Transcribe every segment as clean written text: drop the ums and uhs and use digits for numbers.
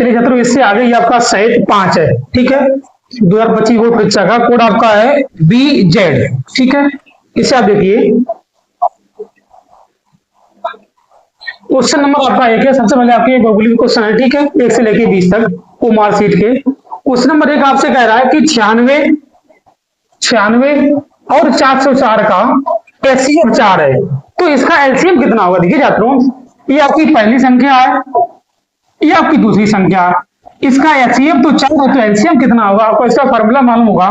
चलिए छात्रों, इससे आगे ये आपका सहित 5 है। ठीक है, 2025 बोर्ड परीक्षा का कोड आपका है BZ। ठीक है, इसे आप देखिए, क्वेश्चन नंबर आपका 1 है। सबसे पहले आपके भौगोलिक क्वेश्चन है। ठीक है, 1 से लेके 20 तक वो मार्कशीट के। क्वेश्चन नंबर 1 आपसे कह रहा है कि 96 और 404 का एलसीएम 4 है, तो इसका एलसीएम कितना होगा। देखिए छात्रों, ये आपकी पहली संख्या है, ये आपकी दूसरी संख्या है, इसका एलसीएम तो 4 है, तो एलसीएम कितना होगा। आपको इसका फॉर्मूला मालूम होगा,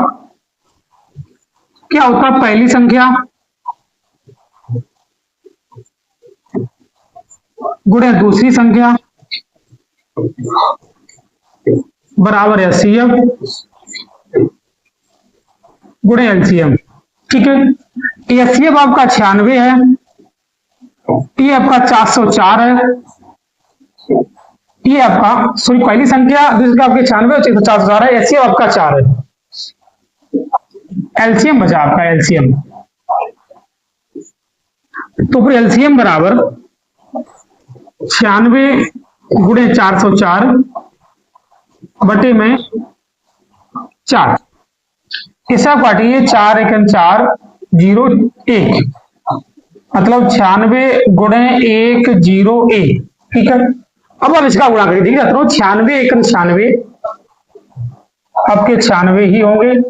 क्या होता है, पहली संख्या गुणे दूसरी संख्या बराबर एलसीएम गुणे एलसीएम। ठीक है, एलसीएम आपका 96 है, ये आपका 404 है, ये आपका सॉरी पहली संख्या, दूसरी आपके 96 और 404 है, एलसीएम आपका 4 है। एलसीएम बचा आपका एलसीएम, तो फिर एलसीएम बराबर 96 गुणे 404 बटे में 4। हिसाब काटिए, 4 एकम 4 0 1, मतलब 96 गुणे 101। ठीक है, अब आप इसका गुणा करिए। ठीक है, 96 एकम 96 आपके 96 ही होंगे,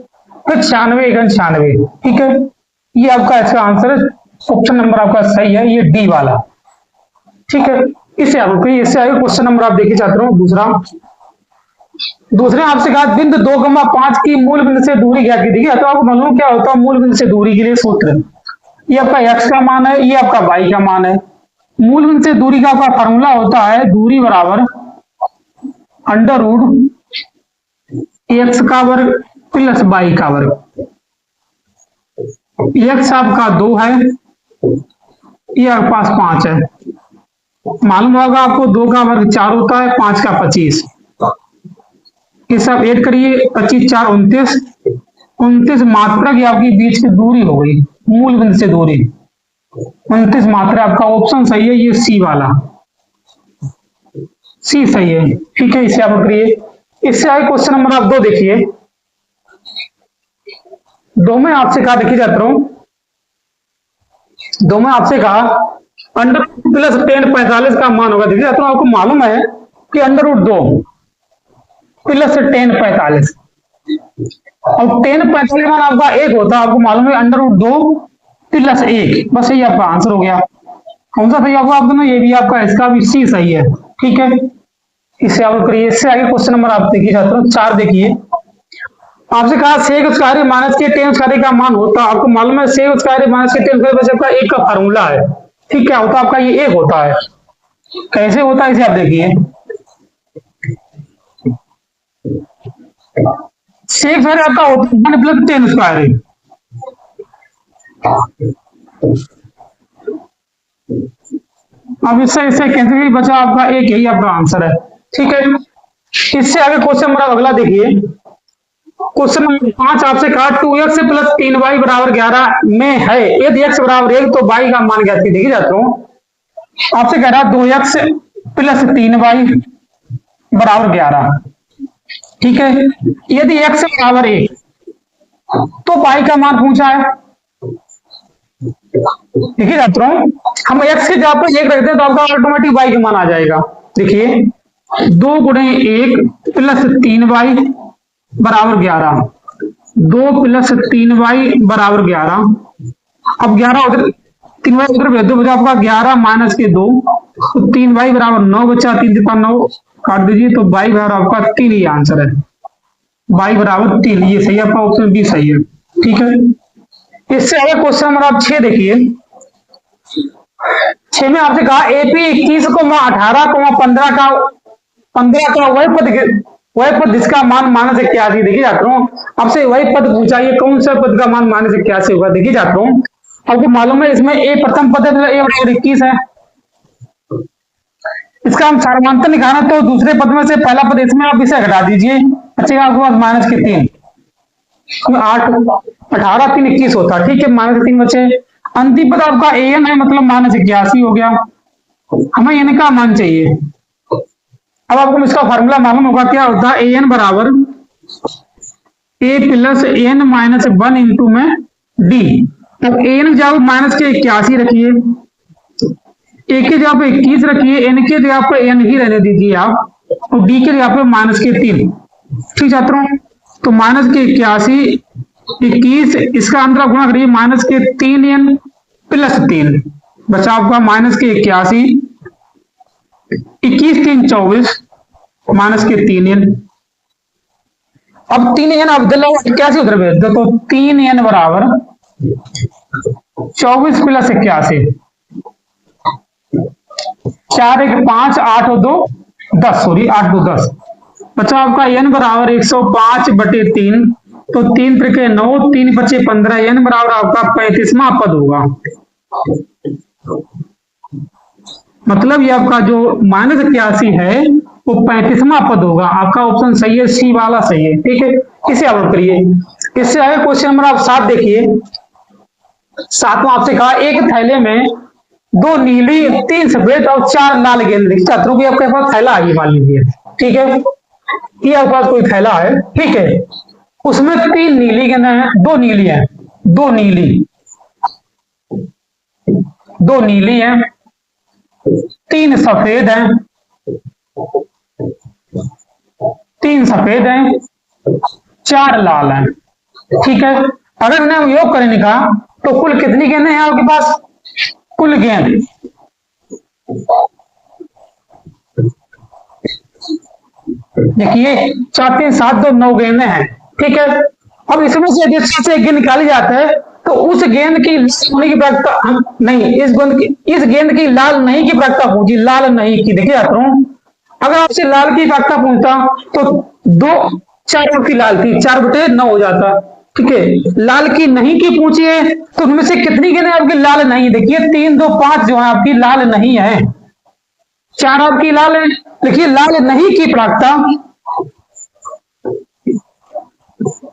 फिर 96 एकम 96। ठीक है, ये आपका इसका आंसर है। ऑप्शन नंबर आपका सही है, ये डी वाला। ठीक है, इससे आगे क्वेश्चन नंबर आप देखिए छात्रों, दूसरे आपसे कहा बिंदु 2,5 की मूल बिंदु से दूरी क्या की। देखिए तो आपको मालूम क्या होता है मूल बिंदु से दूरी के लिए सूत्र। ये आपका x का मान है, ये आपका y का मान है। मूल बिंदु से दूरी का आपका फॉर्मूला होता है दूरी बराबर अंडर रूट x का वर्ग प्लस y का वर्ग। x आपका 2 है, ये आपके पास 5 है। मालूम होगा आपको 2 का वर्ग 4 होता है, 5 का 25। ये सब ऐड करिए, 25 4 29, 29 मात्रा की आपकी बीच की दूरी हो गई, मूल बिंदु से दूरी 29 मात्रा। आपका ऑप्शन सही है, ये सी वाला, सी सही है। ठीक है, इसे आप करिए। इससे आगे क्वेश्चन नंबर आप 2 देखिए। 2 में आपसे कहा, देखिए छात्रों, 2 में आपसे कहा अंडर प्लस 10 45 का मान होगा। देखिए छात्रों, आपको मालूम है कि अंडर रूट 2 प्लस 10 45 और 10 45 मान आपका 1 होता है। आपको मालूम है अंडर रूट 2 प्लस 1, बस यही आपका आंसर हो गया। कौन सा सही होगा आप दोनों, ये भी आपका, इसका भी सी सही है। ठीक है, इसे आप करिए। इससे आगे क्वेश्चन नंबर आप देखिए छात्रों 4 देखिए। आपसे कहा सेक स्क्वायर माइनस के टेन स्क्वायर का मान होता है। आपको मालूम है सेक स्क्वायर माइनस के टेन स्क्वायर बस आपका 1 का फार्मूला है। ठीक, क्या होता है आपका, ये 1 होता है। कैसे होता है इसे आप देखिए। सेक स्क्वायर आपका होता है 1 प्लस 10 स्क्वायर। अब इससे कैसे बचा आपका 1, यही आपका आंसर है। ठीक है, इससे आगे क्वेश्चन नंबर अगला देखिए। क्वेश्चन नंबर 5 आपसे कहा 2x प्लस 3y बराबर 11 में है, यदि x बराबर 1 तो y का मान ज्ञात कीजिए। देखिए जाता हूं, आपसे कह रहा 2x प्लस 3y बराबर 11। ठीक है, यदि x बराबर 1 तो y का मान पूछा है। देखिए जाता हूं, हम x के जगह पर 1 रखते हैं तो आपका ऑटोमेटिक y का मान आ जाएगा। देखिए 2 गुणे 1 प्लस 3y बराबर 11, 2 प्लस 3y बराबर 11। अब 11 उधर 3y उधर भेज दो, बचा आपका 11 माइनस के 2, तो 3y बराबर 9 बचा, 3 से 9 काट दीजिए, तो y बराबर आपका 3 ही आंसर है। y बराबर 3, ये सही है, आपका ऑप्शन बी सही है। ठीक है, इससे आगे क्वेश्चन नंबर आप 6 देखिए। 6 में आपसे कहा एपी 21, 18, 15 का वही पद जिसका मान -81। देखिए छात्रों, आपसे वही पद पूछा, ये कौन सा पद का मान -81 होगा। देखिए छात्रों, आपको मालूम है इसमें ए प्रथम पद है, तो ए बराबर 21 है। इसका हम सार्वधातुक निकालना, तो दूसरे पद में से पहला पद इसमें आप इसे घटा दीजिए, बचेगा आपके पास -3, 8 18 3 21 होता। ठीक है, -3 बचे। अंतिम पद आपका an है, मतलब -81 हो गया। हमें n का मान चाहिए, अब आपको इसका फॉर्मूला मालूम होगा, क्या होता है, ए एन बराबर ए प्लस एन माइनस 1 इंटू में डी। अब ए एन की जगह माइनस के 81 रखिए, ए की जगह पे 21 रखिए, एन की जगह पे एन ही रहने दीजिए आप, और डी की जगह पे माइनस के 3। ठीक छात्रों, तो माइनस के 81 21, इसका अंदर गुणा करिए माइनस के 3 एन प्लस 3, बचा आपका माइनस के 81 21 3 24 माइनस के 3 एन। अब 3 एन अब कैसे उधर भेज दो, तो 3 एन बराबर 24 प्लस 81, 4 1 5 8 और 2 10, सॉरी 8 2 10, बचा आपका एन बराबर 105 बटे 3, तो 3 त्रिके 9 3 बचे 15, एन बराबर आपका 35वां पद होगा। मतलब ये आपका जो माइनस 81 है वो 35वां पद होगा। आपका ऑप्शन सही है, सी वाला सही है। ठीक है, इसे आप करिए। इससे आगे क्वेश्चन नंबर आप 7 देखिए। 7वां आपसे कहा एक थैले में 2 नीली 3 सफेद और 4 लाल गेंद, छात्रों की आपके पास थैला है, मान लीजिए। ठीक है, ये आपके पास कोई थैला है, ठीक है, उसमें 3 नीली गेंद है, 2 नीली है, 2 नीली है, 3 सफेद है, 3 सफेद है, 4 लाल है। ठीक है, अगर इन्हें योग करने का तो कुल कितनी गेंदें हैं आपके पास, कुल गेंद देखिए 4 3 7 2 9 गेंदें हैं। ठीक है, अब इसमें से यदि से एक गेंद निकाली जाता है तो उस गेंद की होने की प्रायिकता नहीं, इस गेंद की लाल नहीं की प्रायिकता पूछी, लाल नहीं की। देखिए अगर आपसे लाल की प्रायिकता पूछता तो 2 4 की लाल थी, 4 बटे 9 हो जाता। ठीक है, लाल की नहीं की पूछी है तो उनमें से कितनी गेंदें आपकी लाल नहीं, देखिए 3 2 5 जो है आपकी लाल नहीं है, 4 आपकी लाल है। देखिए लाल नहीं की प्रायिकता,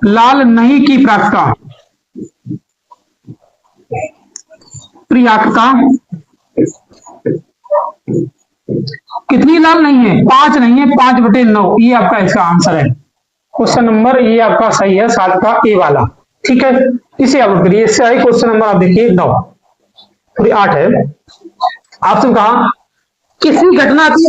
लाल नहीं की प्रायिकता कितनी लाल नहीं है, 5 नहीं है, 5 बटे 9, ये आपका इसका आंसर है। क्वेश्चन नंबर ये आपका सही है, 7 का ए वाला। ठीक है, इसे आप करिए। इससे आगे क्वेश्चन नंबर आप देखिए 9 थोड़ी 8 है। आपसे कहा किसी घटना की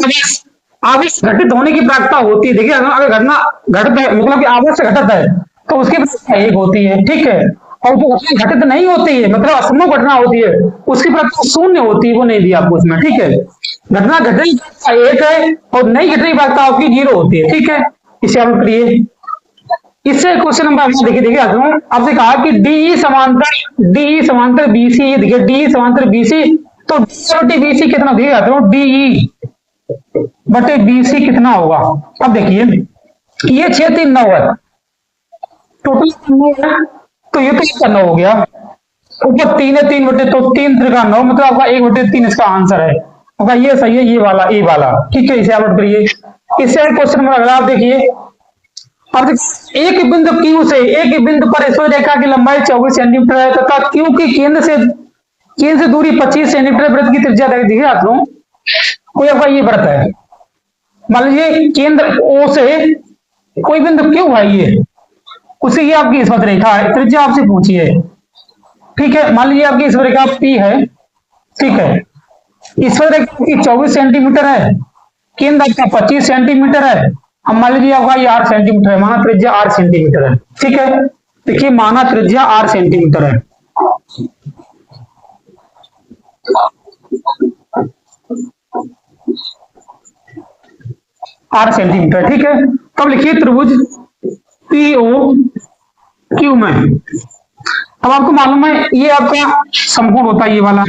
आवेश घटित होने की प्रायिकता होती है। देखिए अगर घटना घटित है, मतलब कि आवेश से घटित है तो उसकी प्रायिकता 1 होती है। ठीक है, और जो घटना घटित नहीं होती है, मतलब असंभव घटना होती है, उसकी प्रायिकता 0 होती है, वो नहीं दिया आपको उसमें। ठीक है, घटना घटने की प्रायिकता 1 है और नहीं घटने की प्रायिकता आपकी 0 होती है। ठीक है, इसे आप करिए। इससे क्वेश्चन नंबर देखिए आपसे कहा कि डी समांतर बीसी, देखिए डी समांतर बीसी, तो डी बीसी कितना दिया जाता है, डी बटे बीसी कितना होगा। अब देखिए ये 6 3 9 है, टोटल 9 है, तो ये तो इसका 9 हो गया, ऊपर 3 है, 3 बटे, तो 3 3 का 9, मतलब आपका 1 बटे 3 इसका आंसर है। होगा ये सही है, ये वाला ए वाला। ठीक है, इसे आप करिए। इससे क्वेश्चन नंबर अगला आप देखिए। अब एक बिंदु Q से एक बिंदु पर स्पर्श रेखा की लंबाई 24 सेंटीमीटर है तथा Q की केंद्र से दूरी 25 सेंटीमीटर, वृत्त की त्रिज्या देखिए छात्रों, कोई आपका ये वृत्त है, मान लीजिए केंद्र O से कोई बिंदु Q है, ये उसी की आपकी स्पर्श रेखा है, त्रिज्या आपसे पूछी है। ठीक है, मान लीजिए आपकी स्पर्श रेखा P है। ठीक है, स्पर्श रेखा की 24 सेंटीमीटर है, केंद्र आपका 25 सेंटीमीटर है। अब मान लीजिए आपका ये 8 सेंटीमीटर है, माना त्रिज्या 8 सेंटीमीटर है। ठीक है, देखिए माना त्रिज्या 8 सेंटीमीटर है। ठीक है, तब लिखिए त्रिभुज POQ में। अब आपको मालूम है ये आपका समकोण होता है, ये वाला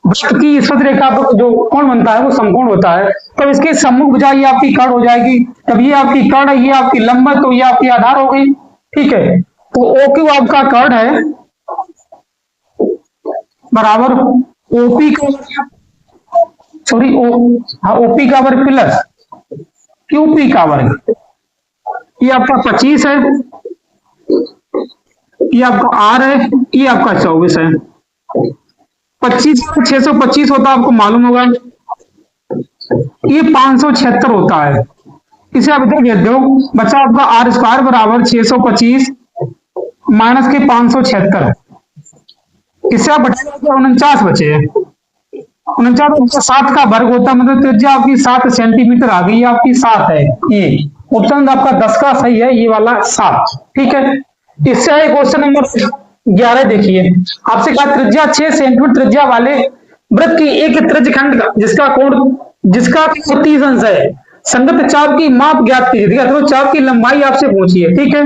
वृत्त की स्पर्श रेखा पर जो कोण बनता है वो समकोण होता है। तब इसके सम्मुख भुजा ये आपकी कर्ण हो जाएगी, तब ये आपकी कर्ण है, ये आपकी लंब है, तो ये आपकी आधार हो गई। ठीक है, तो OQ आपका कर्ण है बराबर OP का, सॉरी OP का वर्ग प्लस QP का वर्ग, ये आपका 25 है, ये आपका R है, ये आपका 24 है। 25 625 होता है, आपको मालूम होगा, ये 576 होता है। इसे आप इधर भेज दो बच्चा, आपका आर स्क्वायर बराबर 625 माइनस के 576, इससे आप बचा 49 बचे। 49 7 का वर्ग होता है, मतलब त्रिज्या आपकी 7 सेंटीमीटर आ गई, आपकी 7 है। ये ऑप्शन आपका 10 का सही है, ये वाला 7। ठीक है, इससे आए क्वेश्चन नंबर 11। देखिए आपसे कहा त्रिज्या 6 सेंटीमीटर त्रिज्या वाले वृत्त की एक त्रिज्यखंड जिसका कोण 30 अंश है, संगत चाप की माप ज्ञात कीजिए। ठीक है, तो चाप की लंबाई आपसे पूछी है। ठीक है,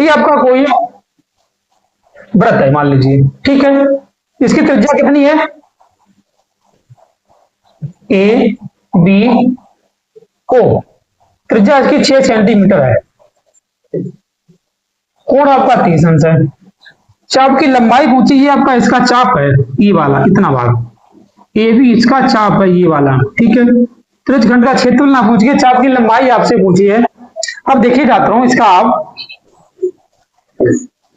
ये आपका कोई वृत्त है मान लीजिए। ठीक है, इसकी त्रिज्या कितनी है, ए बी ओ, त्रिज्या इसकी 6 सेंटीमीटर है, कोण आपका 30 अंश है, चाप की लंबाई पूछी, ये आपका इसका चाप है, ये वाला इतना भाग, ये भी इसका चाप है, ये वाला। ठीक है, त्रिज्यखंड का क्षेत्रफल ना पूछिए, चाप की लंबाई आपसे पूछी है। अब देखिए जाता हूं इसका, आप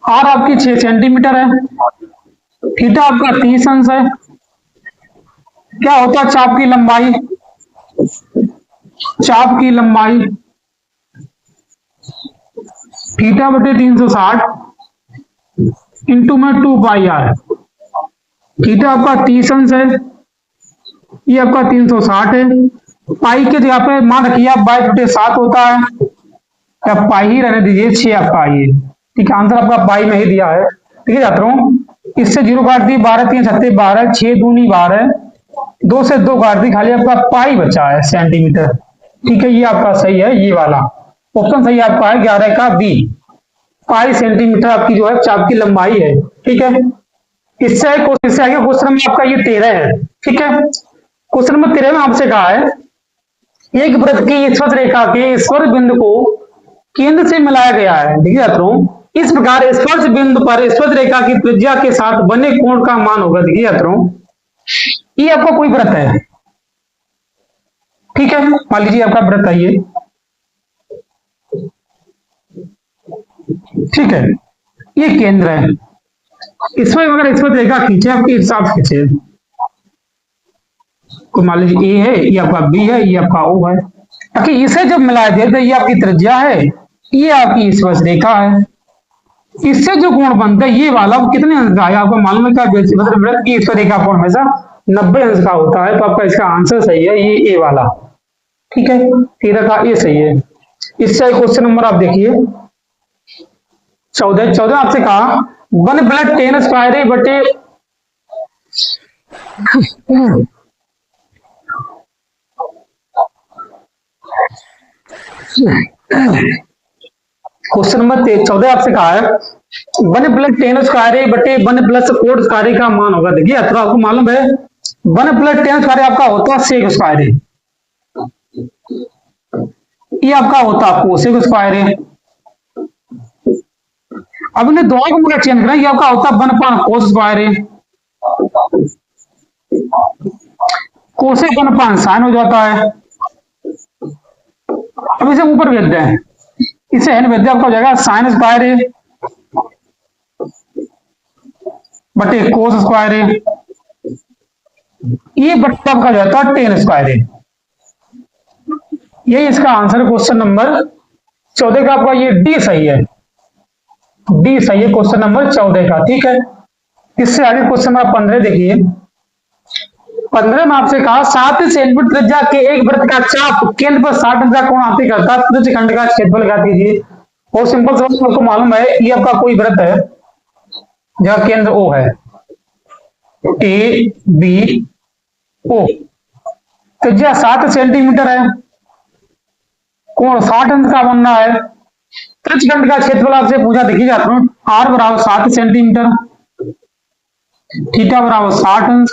आर आपकी 6 सेंटीमीटर है, थीटा आपका 30 अंश है, क्या होता है चाप की लंबाई, चाप की लंबाई थीटा बटे 360 इंटू में 2 पाई आर। थीटा आपका 30 अंश है, ये आपका 360 है, पाई के जगह पे मान रखिए आप 22/7 होता है, या पाई ही रहने दीजिए, 6 आपका ये। ठीक है, आंसर आपका पाई में ही दिया है। ठीक है, जाता हूं इससे 0 काट दी, 12 3 36 12, 6 दूनी 12, 2 से 2 काट दी, खाली आपका पाई बचा है सेंटीमीटर। ठीक है, ये आपका सही है, ये वाला ऑप्शन सही आपका है 11 का बी, पाई सेंटीमीटर आपकी जो है चाप की लंबाई है। ठीक है, इससे आगे क्वेश्चन नंबर आपका ये 13 है। ठीक है, क्वेश्चन नंबर 13 में आपसे कहा है एक वृत्त की स्पर्श रेखा के स्पर्श बिंदु को केंद्र से मिलाया गया है। देखिए छात्रों, इस प्रकार स्पर्श बिंदु पर स्पर्श रेखा की त्रिज्या के साथ बने कोण का मान होगा। देखिए छात्रों, ये आपका कोई वृत्त है। ठीक है, मान लीजिए आपका वृत्त है ये। ठीक है, ये केंद्र है, इसमें अगर स्पर्श रेखा खींचे आपके हिसाब से खींचे, तो मान लीजिए ए है, ये आपका बी है, ये आपका ओ है, ताकि इसे जब मिला दे तो ये आपकी त्रिज्या है, ये आपकी स्पर्श रेखा है, इससे जो कोण बनता है ये वाला वो कितने अंश का है आपको मालूम है क्या, मतलब वृत्त की स्पर्श रेखा कोण हमेशा 90 अंश का होता है, तो आपका इसका आंसर सही है, ये ए वाला। ठीक है, 13 का ये सही है। इससे क्वेश्चन नंबर आप देखिए 14 आपसे कहा 1+10 स्क्वायर बटे क्वेश्चन नंबर 14 आपसे कहा है 1+10 स्क्वायर बटे 1+4 स्क्वायर का मान होगा। देखिए तो आपको मालूम है 1+10 स्क्वायर आपका होता है सेक स्क्वायर, ये आपका होता है कोसेक स्क्वायर। अब इन्हें दोनों को मुझे चेंज करना, ये आपका होता है 1/cos स्क्वायर, कोसेक 1/sin हो जाता है। अब इसे ऊपर भेज दें, इसे n भेज दें, आपका हो जाएगा sin स्क्वायर बटे cos स्क्वायर, ये बट्टा आपका हो जाता है tan स्क्वायर। यही इसका आंसर क्वेश्चन नंबर 14 का, आपका ये डी सही है, डी सही है क्वेश्चन नंबर 14 का। ठीक है, इससे आगे क्वेश्चन नंबर 15 देखिए। 15 में आपसे कहा 7 सेंटीमीटर त्रिज्या के एक वृत्त का चाप केंद्र पर 60 अंश का कोण आते करता है, त्रिज्यखंड का क्षेत्रफल ज्ञात कीजिए। बहुत सिंपल सवाल, आपको मालूम है ये आपका कोई वृत्त है जहां केंद्र ओ है, ए बी ओ, त्रिज्या 7 सेंटीमीटर है, कोण 60 अंश का बनना है, त्रिज्यखंड का क्षेत्रफल आपसे पूछा। देखिए जाता हूं, आर बराबर 7 सेंटीमीटर, थीटा बराबर 60 अंश,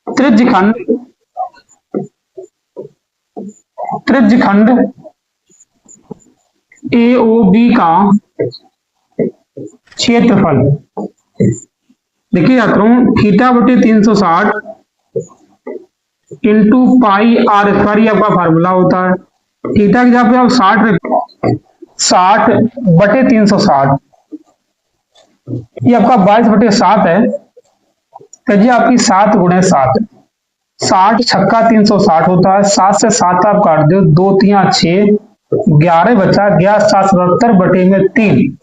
त्रिज्यखंड ए ओ बी का क्षेत्रफल। देखिए जाता हूं, थीटा बटे 360 इंटू पाई आर स्क्वायर, ये आपका फार्मूला होता है। थीटा की जगह पे आप 60 बटे 360, ये आपका 22/7 है, त्रिज्या आपकी 7 × 7। 60 छक्का 360 होता है। 7 से 7 आप काट दो, 2 3 6, 11 बचा, 11/77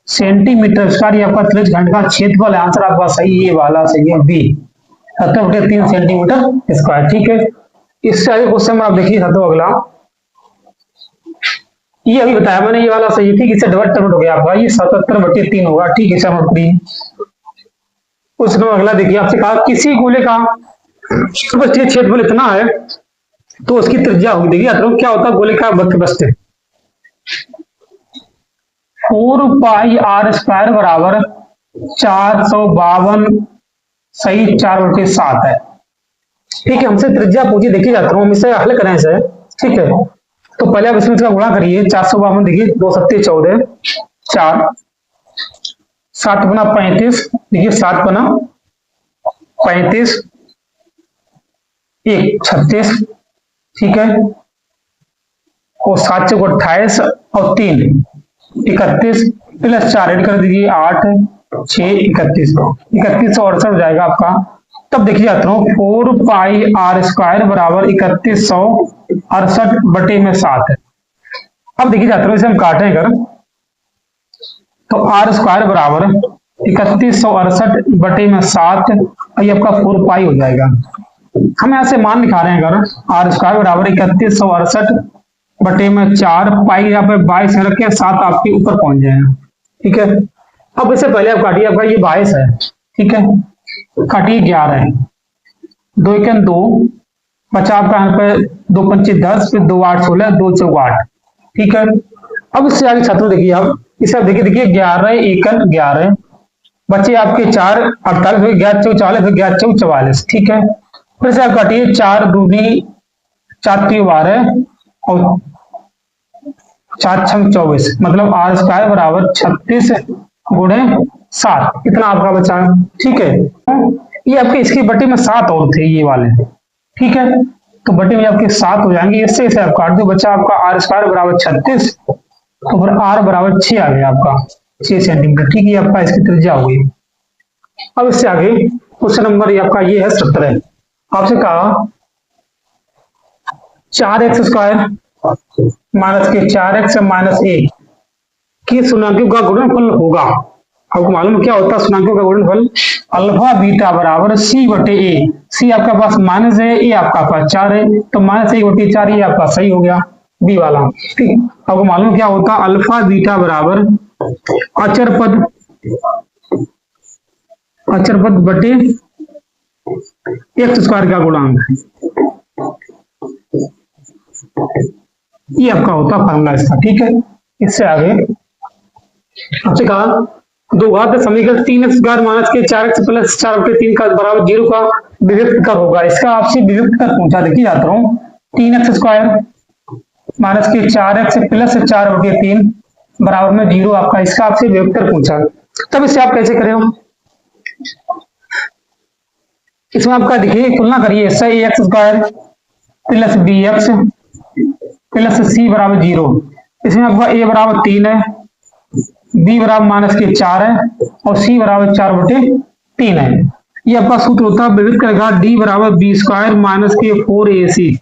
सेंटीमीटर स्क्वायर। ये आपका त्रिज्य खंड का क्षेत्रफल है। आंसर आपका सही ये वाला सही है बी, 77/3 सेंटीमीटर स्क्वायर। ठीक है, इससे आगे क्वेश्चन आप देखिए अगला, ये अभी बताया मैंने, ये वाला सही है। ठीक, इससे डबल टर्म हो गया आपका, ये 77/3 होगा। ठीक है, समझ उस अगला देखिए, आपसे कहा किसी गोले का क्षेत्रफल इतना है तो उसकी त्रिज्या होगी। देखिए क्या होता है गोले का बस्ते, 4πr² बराबर 452 सही 4/7 है। ठीक है, हमसे त्रिज्या पूछी, देखिए जाता हूँ हम इसे हल करें इसे। ठीक है, तो पहले आप इसमें इसका गुणा करिए, 452 देखिए 2 सत्ते 14, 4 7 गुना 35, देखिए 7 गुना 35 1 36। ठीक है, और 7 चौक 28 और 3 31 प्लस 4 ऐड कर दीजिए 8 6 31 3168 हो जाएगा आपका। तब देखिए जाता हूँ 4πr² बराबर 3168/7 है। अब देखिए जाता हूँ इसे हम काटें अगर, तो r² बराबर 3168/7 ये आपका 4π हो जाएगा। हम यहाँ से मान निकाल रहे हैं अगर, r² बराबर 3168/4, पाई यहाँ पे 22 रखे, 7 आपके ऊपर पहुंच जाएगा। ठीक है, अब इससे पहले आप काटिए, आपका ये 22 है। ठीक है, काटिए 11 है, 2 1 2 बचा आपका यहाँ पे 2 5 10, फिर 2 8 16, 2 4 8। ठीक है, अब इससे आगे छात्रों देखिए, आप इसे देखिए 11 1 11 बचे आपके 4 48, 11 4 40, 11 4 44। ठीक है, फिर से आप काटिए 4 दूनी 4 3 12 और 4 6 24, मतलब r² बराबर 36 गुणे 7, इतना आपका बचा। ठीक है, ये आपके इसकी बटे में 7 और थे ये वाले। ठीक है, तो बटे में आपके 7 हो जाएंगे, इससे इसे आप काट दो, बच्चा आपका r² बराबर 36, तो फिर r बराबर 6 आ गया आपका 6 सेंटीमीटर। ठीक है, आपका इसकी त्रिज्या हो गई। अब इससे आगे क्वेश्चन नंबर ये आपका ये है 17। आपसे कहा 4x² माइनस के 4x माइनस 1 की शुन्याङ्कों का गुणनफल होगा। आपको मालूम क्या होता है शुन्याङ्कों का गुणनफल? अल्फा बीटा बराबर c/a। c आपका पास माइनस है, ए आपका पास 4 है, तो -1/4 ये आपका सही हो गया बी वाला। ठीक, आपको मालूम क्या होता है अल्फा बीटा बराबर अचर पद बटे x² का गुणांक, ये आपका होता फार्मूला इसका। ठीक है, इससे आगे आपसे कहा दो घात समीकरण 3x² माइनस के 4x प्लस 4/3 का बराबर 0 का विभक्त कर होगा। इसका आपसे विभक्त कर पूछा, देखिए जाता हूँ 3x² माइनस के 4x प्लस 4/3 बराबर में 0 आपका, इसका आपसे विभक्त कर पूछा। तब इसे आप कैसे करें, इसमें आपका देखिए तुलना करिए, ax² plus bx plus c बराबर 0। इसमें आपका a बराबर 3 है, b बराबर माइनस के 4 है और c बराबर 4/3 है। ये आपका सूत्र होता है विभक्त करेगा d बराबर b² माइनस के 4ac।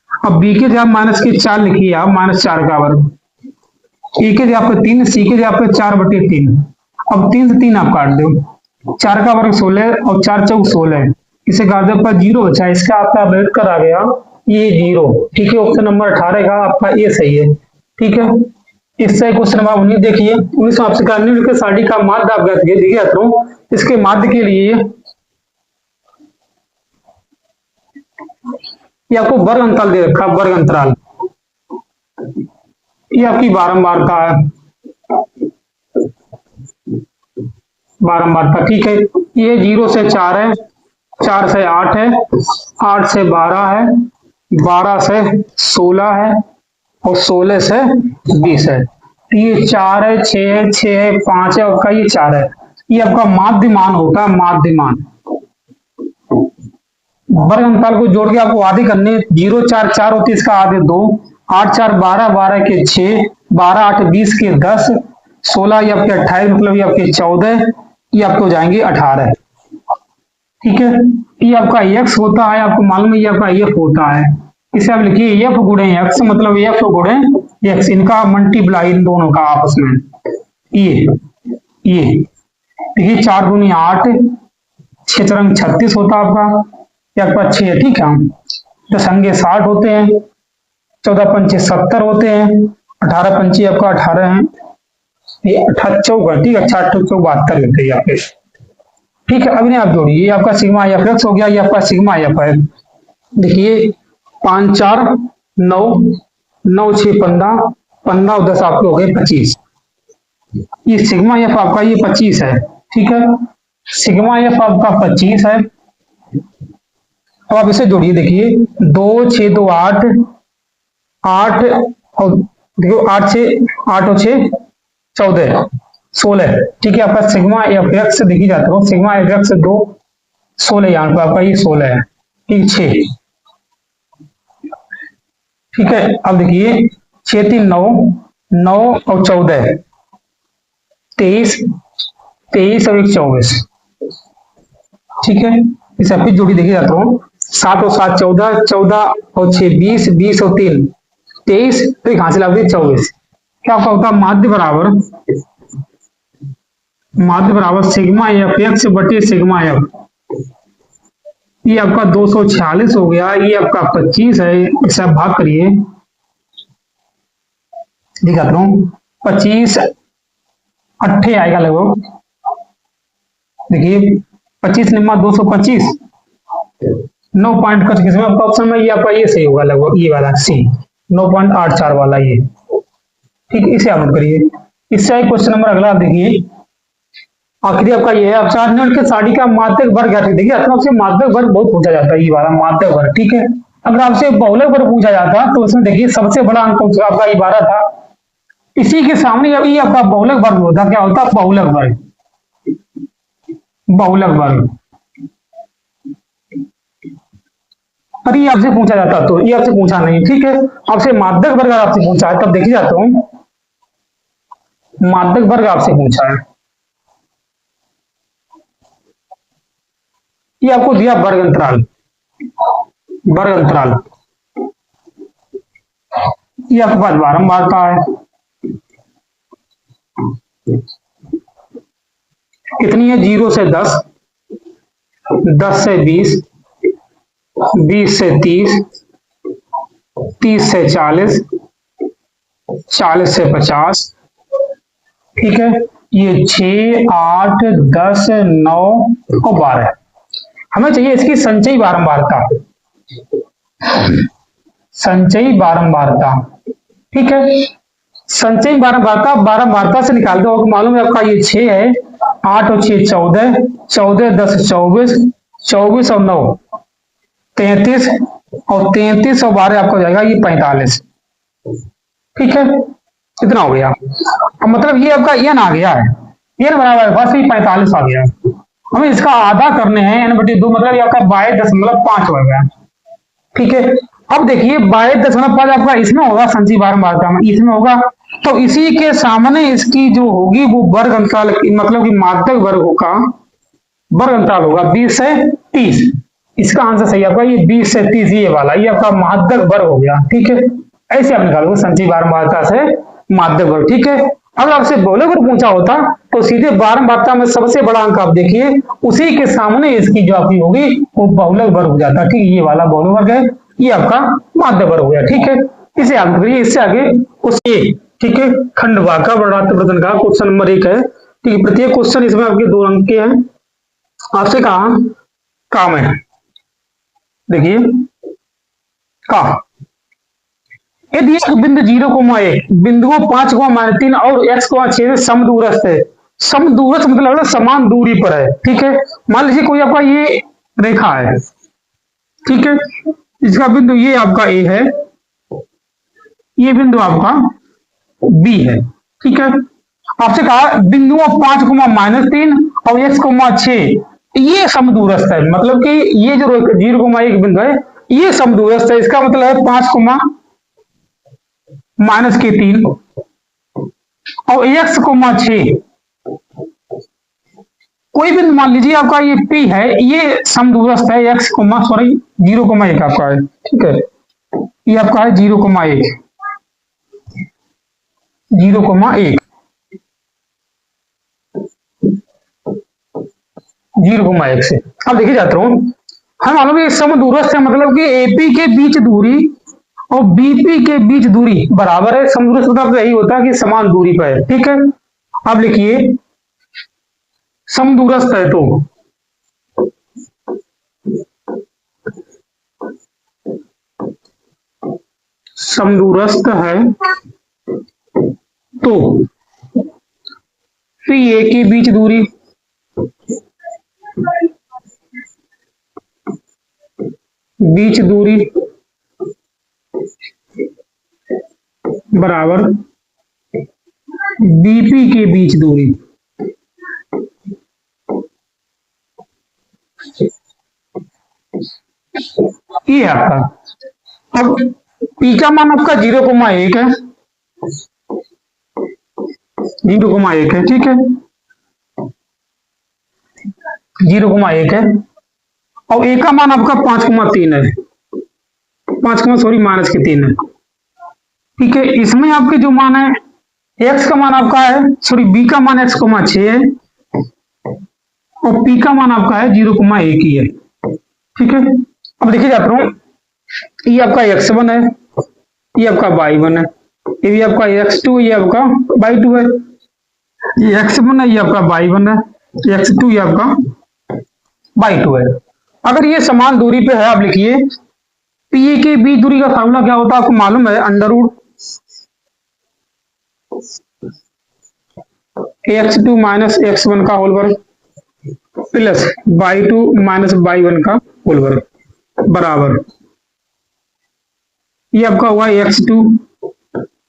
अब b के जगह माइनस के 4 लिखिए आप, -4 का वर्ग, a के जगह पे 3, c के जगह पे 4/3। अब 3 से 3 आप काट दो, 4 का वर्ग 16 और 4 चौक 16, इसे काट दो आपका 0 बचा, इसका आपका विभक्त कर आ गया ये 0। ठीक है, ऑप्शन नंबर 18 का आपका ये सही है। ठीक है, इससे क्वेश्चन नंबर 19 देखिए, 19 आपसे करने के साड़ी का माध्य आप देखिए इसके माध्य के लिए ये आपको वर्ग अंतराल दे रखा, वर्ग अंतराल ये आपकी बारंबारता है, बारंबारता। ठीक है, ये 0 से 4 है, 4 से 8 है, 8 से 12 है, 12 से 16 है और 16 से 20 है। ये 4 है, 6 है, 6 है, 5 है, आपका ये 4 है। ये आपका माध्यमान होता है, माध्यमान। वर्ग अंतराल को जोड़ के आपको आधे करने, 0 4 4 होती है, इसका आधे 2, 8 4 12, 12 के 6, 12 8 20 के 10, 16 ये आपके 28, मतलब ये आपके 14, ये आपको हो जाएंगे 18। ठीक है। ये आपका एक्स होता है, आपको मालूम है ये आपका एफ होता है। इसे आप लिखिए एफ गुणे एक्स, मतलब एफ गुणे एक्स, इनका मल्टीप्लाई इन दोनों का आपस में। ये देखिए 4 दूनी 8, 6 चरंग 36 होता है आपका, ये आपका 6 है। ठीक है। 10 अंगे 60 होते हैं, 14 पंचे 70 होते हैं, 18 पंचे आपका 18 है, ये 18 चौक है। ठीक है, 4 चौक 72 होते हैं आपके। ठीक है, अब इन्हें आप जोड़िए, ये आपका सिग्मा एफ एक्स हो गया, ये आपका सिग्मा एफ है। देखिए 5 4 9, 9 6 15, 15 और 10 आपके हो गए 25। ये सिग्मा एफ आपका ये 25 है। ठीक है, सिग्मा एफ आपका 25 है। अब आप इसे जोड़िए, देखिए 2 6 2 8, 8 और देखो 8 6 8 और 6 14 16। ठीक है, आपका सिग्मा एफ एक्स देखी जाता है, सिग्मा एफ एक्स 2 16 यहाँ पर आपका ये 16 है। ठीक 6। ठीक है, अब देखिए 6 3 9, 9 और 14 23, 23 और 1 24। ठीक है, इसे फिर जोड़ी देखी जाता हूँ, 7 और 7 14, 14 और 6 20, 20 और 3 23, तो एक हासिल आपकी 24। क्या आपका होता है माध्य बराबर सिग्मा एफ एक्स बटे सिग्मा एफ। ये आपका 246 हो गया, ये आपका 25 है। इसे आप भाग करिए, दिखाता हूँ, 25 अट्ठे आएगा लगभग। देखिए 25 निम्मा 225, 9 पॉइंट का किसमें आपका ऑप्शन में ये आपका ये सही होगा लगभग, ये वाला सी 9.84 वाला ये। ठीक है, इसे आप नोट करिए। इससे क्वेश्चन नंबर अगला आप देखिए, आखिरी आपका ये है। अब 4 यूनिट के साड़ी का माध्यक वर्ग क्या है? देखिए आपसे माध्यक वर्ग बहुत पूछा जाता है, ये वाला माध्यक वर्ग। ठीक है, अगर आपसे बहुलक वर्ग पूछा जाता तो उसमें देखिए सबसे बड़ा अंक आपका 12 था, इसी के सामने ये आपका बहुलक वर्ग होता। क्या होता? बहुलक वर्ग। बहुलक वर्ग अरे ये आपसे पूछा जाता तो ये आपसे पूछा नहीं। ठीक है, आपसे माध्यक वर्ग आपसे पूछा है तब देखी जाता हूँ, माध्यक वर्ग आपसे पूछा है। ये आपको दिया वर्ग अंतराल, वर्ग अंतराल ये आपके पास बारंबारता है। कितनी है? 0 से 10, 10 से 20, 20 से 30, 30 से 40, 40 से 50। ठीक है, ये 6 8 10 9 और 12। हमें चाहिए इसकी संचयी बारंबारता, संचयी बारंबारता। ठीक है, संचयी बारंबारता से निकाल दो। मालूम है आपका ये 6 है, 8 और 6 14, 14 10 24, 24 और 9 33, और 33 और 12 आपका हो जाएगा ये 45। ठीक है, इतना हो गया। अब मतलब ये आपका एन आ गया है, एन बराबर है बस ये 45 आ गया। हमें इसका आधा करने हैं, एन बटे 2, मतलब ये आपका 22.5 हो गया। ठीक है, अब देखिए 22.5 आपका इसमें होगा, संचयी बारंबारता में इसमें होगा, तो इसी के सामने इसकी जो होगी वो वर्ग अंतराल, मतलब कि माध्यक वर्ग का वर्ग अंतराल होगा 20 से 30। इसका आंसर सही आपका ये 20 से 30 ये वाला, ये आपका माध्यक वर्ग हो गया। ठीक है, ऐसे आप निकालोगे संचयी बारंबारता से माध्यक वर्ग। ठीक है, अगर आपसे बहुलक वर्ग पूछा होता तो सीधे बारंबारता में सबसे बड़ा अंक आप देखिए, उसी के सामने इसकी जो आपकी होगी वो बहुलक वर्ग हो जाता। ठीक है, ये वाला बहुलक वर्ग है, ये आपका माध्यक वर्ग हो गया। ठीक है, इसे आप करिए, इससे आगे उसके ठीक है खंड भाग का वर्णात्मक प्रदर्शन का क्वेश्चन नंबर 1 है। ठीक है, प्रत्येक क्वेश्चन इसमें आपके 2 अंक के हैं। आपसे कहा काम है, देखिए का यदि एक बिंदु 0,1 बिंदु 5,-3 और x,6 से समदूरस्थ है। समदूरस्थ मतलब समान दूरी पर है। ठीक है, मान लीजिए कोई आपका ये रेखा है, ठीक है, इसका बिंदु ये आपका ए है, ये बिंदु आपका बी है। ठीक है, आपसे कहा बिंदुओं 5,-3 और x,6 ये समदूरस्थ है, मतलब कि ये जो 0,1 बिंदु है ये समदूरस्थ है। इसका मतलब है 5,-3 और x,6 कोई भी मान लीजिए आपका ये P है, ये समदूरस्थ है x, सॉरी 0,1 आपका है, ठीक है। ये आपका है 0,1, 0,1, 0,1 से। अब देखिए जाता हूँ, हम मालूम है समदूरस्थ है, मतलब कि AP के बीच दूरी और BP के बीच दूरी बराबर है। समदूरस्थ मतलब यही होता है कि समान दूरी पर है, ठीक है। अब लिखिए समदूरस्थ है तो समदूरस्थ है तो PA के बीच दूरी बराबर BP के बीच दूरी। ये आपका, अब P का मान आपका 0,1 है, 0,1 है, ठीक है, 0,1 है। और A का मान आपका 5,3 है, 3 है, ठीक है। इसमें आपके जो मान है x का मान आपका है, सॉरी B का मान x,6 है और P का मान आपका है 0,1 ही है, ठीक है। अब देखिए जाता हूँ, ये आपका x1 है, ये आपका y1 है, ये भी आपका x2, ये आपका y2 है, ये x1 है, ये आपका y1 है, x2 ये आपका y2 है। अगर ये समान दूरी पे है, आप लिखिए PA के बीच दूरी का फार्मूला क्या होता है आपको मालूम है, अंडर x2 माइनस x1 का होल वर्ग प्लस y2 माइनस y1 का होल वर्ग बराबर, ये आपका हुआ x2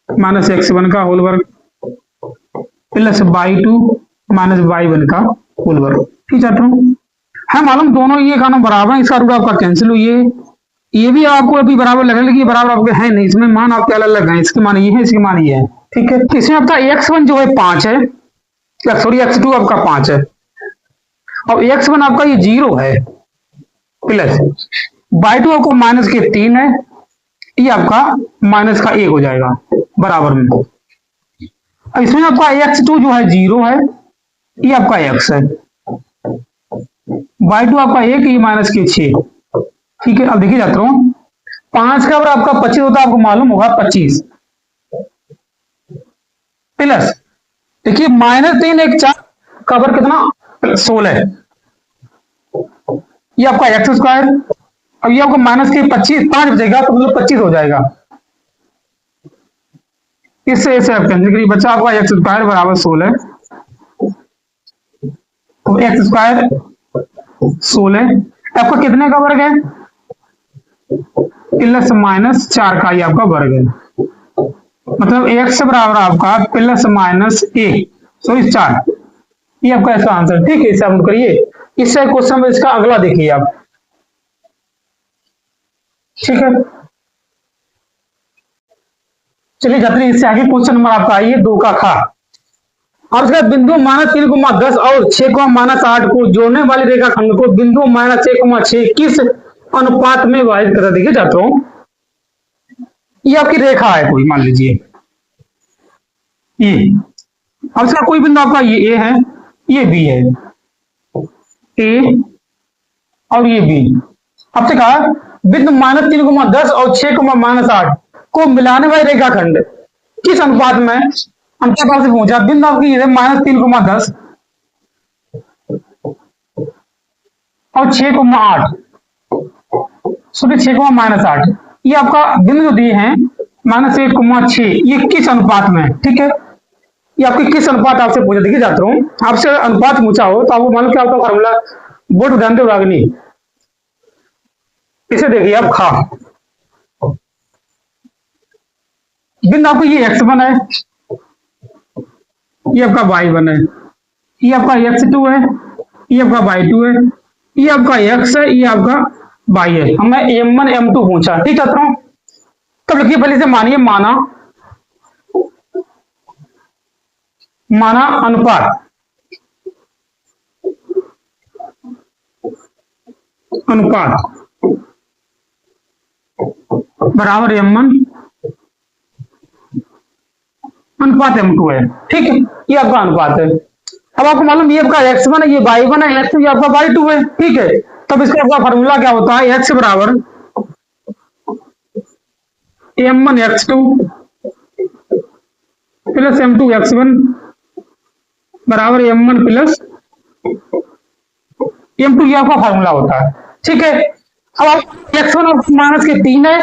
माइनस x1 का होल वर्ग प्लस y2 माइनस y1 का होल वर्ग, ठीक है। है मालूम दोनों ये कानून बराबर है, इसका रूट आपका कैंसिल हुई है, ये भी आपको अभी बराबर लगने लगी, बराबर आपके है नहीं, इसमें मान आपके अलग अलग है, इसके मान ये है, इसके मान ये है, ठीक है। इसमें आपका x1 जो है 5 है, सॉरी x2 आपका 5 है और x1 आपका ये 0 है प्लस y2 आपको माइनस के 3 है, ये आपका माइनस का 1 हो जाएगा बराबर में। इसमें आपका x2 जो है 0 है, ये आपका x है, y2 आपका 1, ये माइनस के 6, ठीक है। अब देखिए जाता हूं, 5 का बराबर आपका 25 होता है, आपको मालूम होगा 25 प्लस देखिए -3 1 4 का वर्ग कितना 16 है, ये आपका एक्स स्क्वायर। अब ये आपको माइनस के 25 5 बचेगा तो मतलब 25 हो जाएगा, इससे ऐसे आप कैंसिल करिए, बच्चा आपका एक्स स्क्वायर बराबर 16, तो एक्स स्क्वायर 16 आपका कितने का वर्ग है, प्लस माइनस 4 का, ये आपका वर्ग है, मतलब x बराबर आपका प्लस माइनस 1 सॉरी 4, ये आपका इसका आंसर, ठीक है। इसे आप करिए, इससे क्वेश्चन में इसका अगला देखिए आप, ठीक है। चलिए जाते हैं इससे आगे, क्वेश्चन नंबर आपका आइए 2 का खा, और उसका बिंदु -3,10 और 6,-8 को जोड़ने वाली रेखाखंड को बिंदु -6,6 किस अनुपात में विभाजित करता, देखिए जाता हूं, ये आपकी रेखा है कोई, मान लीजिए ये, अब इसका कोई बिंदु आपका ये ए है, ये बी है, ए और ये बी। आपसे कहा बिंदु -3,10 और 6,-8 को मिलाने वाली रेखाखंड किस अनुपात में अंतर से पहुंचा। बिंदु आपकी ये -3,10 और 6,8 सॉरी 6,-8, ये आपका बिंदु जो दिए हैं -1,6, ये किस अनुपात में, ठीक है। ये आपके किस अनुपात आपसे पूछा, देखिए जाता हूँ, आपसे अनुपात पूछा हो तो आपको मालूम क्या होता है फॉर्मूला, बोर्ड ध्यान दो रागनी, इसे देखिए आप खा, बिंदु आपको ये x1 है, ये आपका y1 है, ये आपका x2 है, ये आपका y2 है, ये आपका x है, ये आपका y है, हमें m1 m2 पूछा, ठीक है। तो लिखिए पहले से मानिए, माना अनुपात अनुपात बराबर M1 अनुपात M2 है। ठीक है, ये आपका अनुपात है। अब आपको मालूम ये आपका x1 है, ये y1 है, x2 ये आपका y2 है। ठीक है, तब इसका आपका फॉर्मूला क्या होता है, x बराबर M1 x2 plus M2 x1 बराबर M1 प्लस M2 ये आपका फॉर्मूला होता है। ठीक है, अब आप x1 और माइनस के 3 है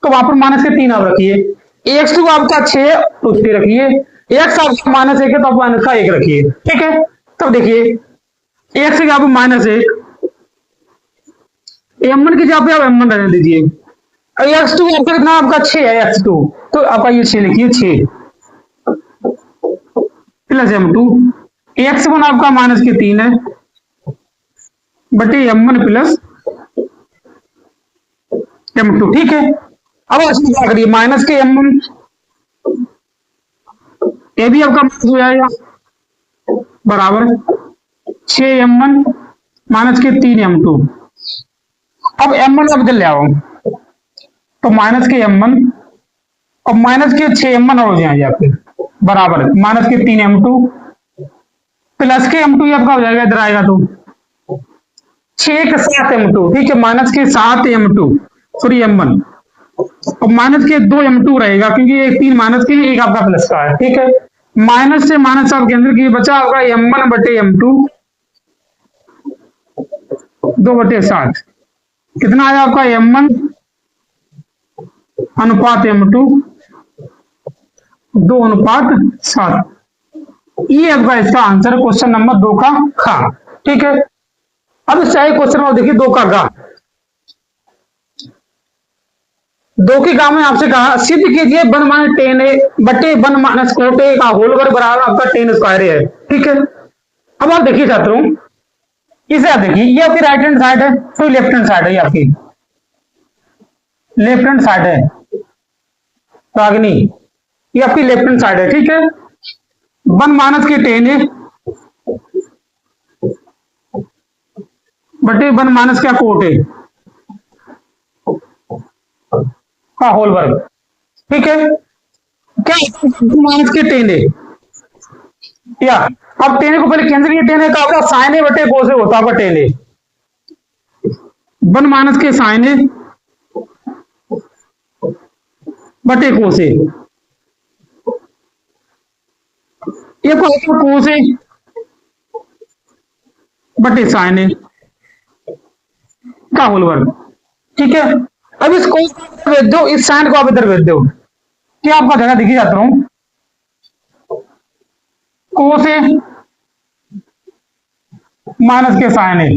तो वहां पर माइनस के 3 आप रखिए, x2 आपका 6 तो 6 रखिए, x आपका माइनस 1 है तो आप माइनस का 1 रखिए। ठीक है, तब देखिए x यहाँ पे माइनस 1, M1 की जगह पे आप M1 रहने दीजिए, x2 आपका कितना आपका 6 है, x2 तो आपका ये 6 लिखिए, 6 प्लस M2, x1 आपका माइनस के 3 है बटे M1 प्लस M2। ठीक है, अब इसमें क्या करिए, माइनस के M1 ये भी आपका माइनस हो जाएगा बराबर 6M1 माइनस के 3M2। अब M1 आप इधर ले आओ तो माइनस के M1 और माइनस के 6M1 और हो जाएंगे आपके बराबर माइनस के 3M2 प्लस के M2 ये आपका हो जाएगा, इधर आएगा तो 6 के 7M2। ठीक है, माइनस के 7M2 सॉरी M1 और माइनस के 2M2 रहेगा क्योंकि एक 3 माइनस के एक आपका प्लस का है। ठीक है, माइनस से माइनस आपके अंदर की बचा आपका M1 बटे M2 2 बटे 7 कितना आया आपका M1 अनुपात M2 2 अनुपात 7। ये आपका इसका आंसर क्वेश्चन नंबर 2 का खा। ठीक है, अब इस क्वेश्चन नंबर देखिए 2 का गा। 2 के गांव में आपसे कहा सिद्ध कीजिए 1 माइनस 10 बटे 1 माइनस कोट ए का होल वर्ग बराबर आपका 10 स्क्वायर है। ठीक है, अब आप देखिए छात्रों, इसे आप देखिए, ये आपकी राइट हैंड साइड है तो लेफ्ट हैंड साइड है, ये आपकी लेफ्ट हैंड साइड है रागिनी, ये आपकी लेफ्ट हैंड साइड है। ठीक है, 1 माइनस के 10 है बटे 1 माइनस क्या कोट है का होल वर्ग। ठीक है, क्या माइनस के 10 है या अब 10 को पहले कैंसिल किया, 10 है तो आपका साइन है बटे कोस है होता है आपका 10 है 1 माइनस के साइन है बटे कोस है, ये कोस है बटे साइन है का होल वर्ग। ठीक है, अब इस कोस को भेज दो, इस साइन को आप इधर भेज दो, क्या आपका जगह दिखी जाता हूं, कोस है माइनस के साइन है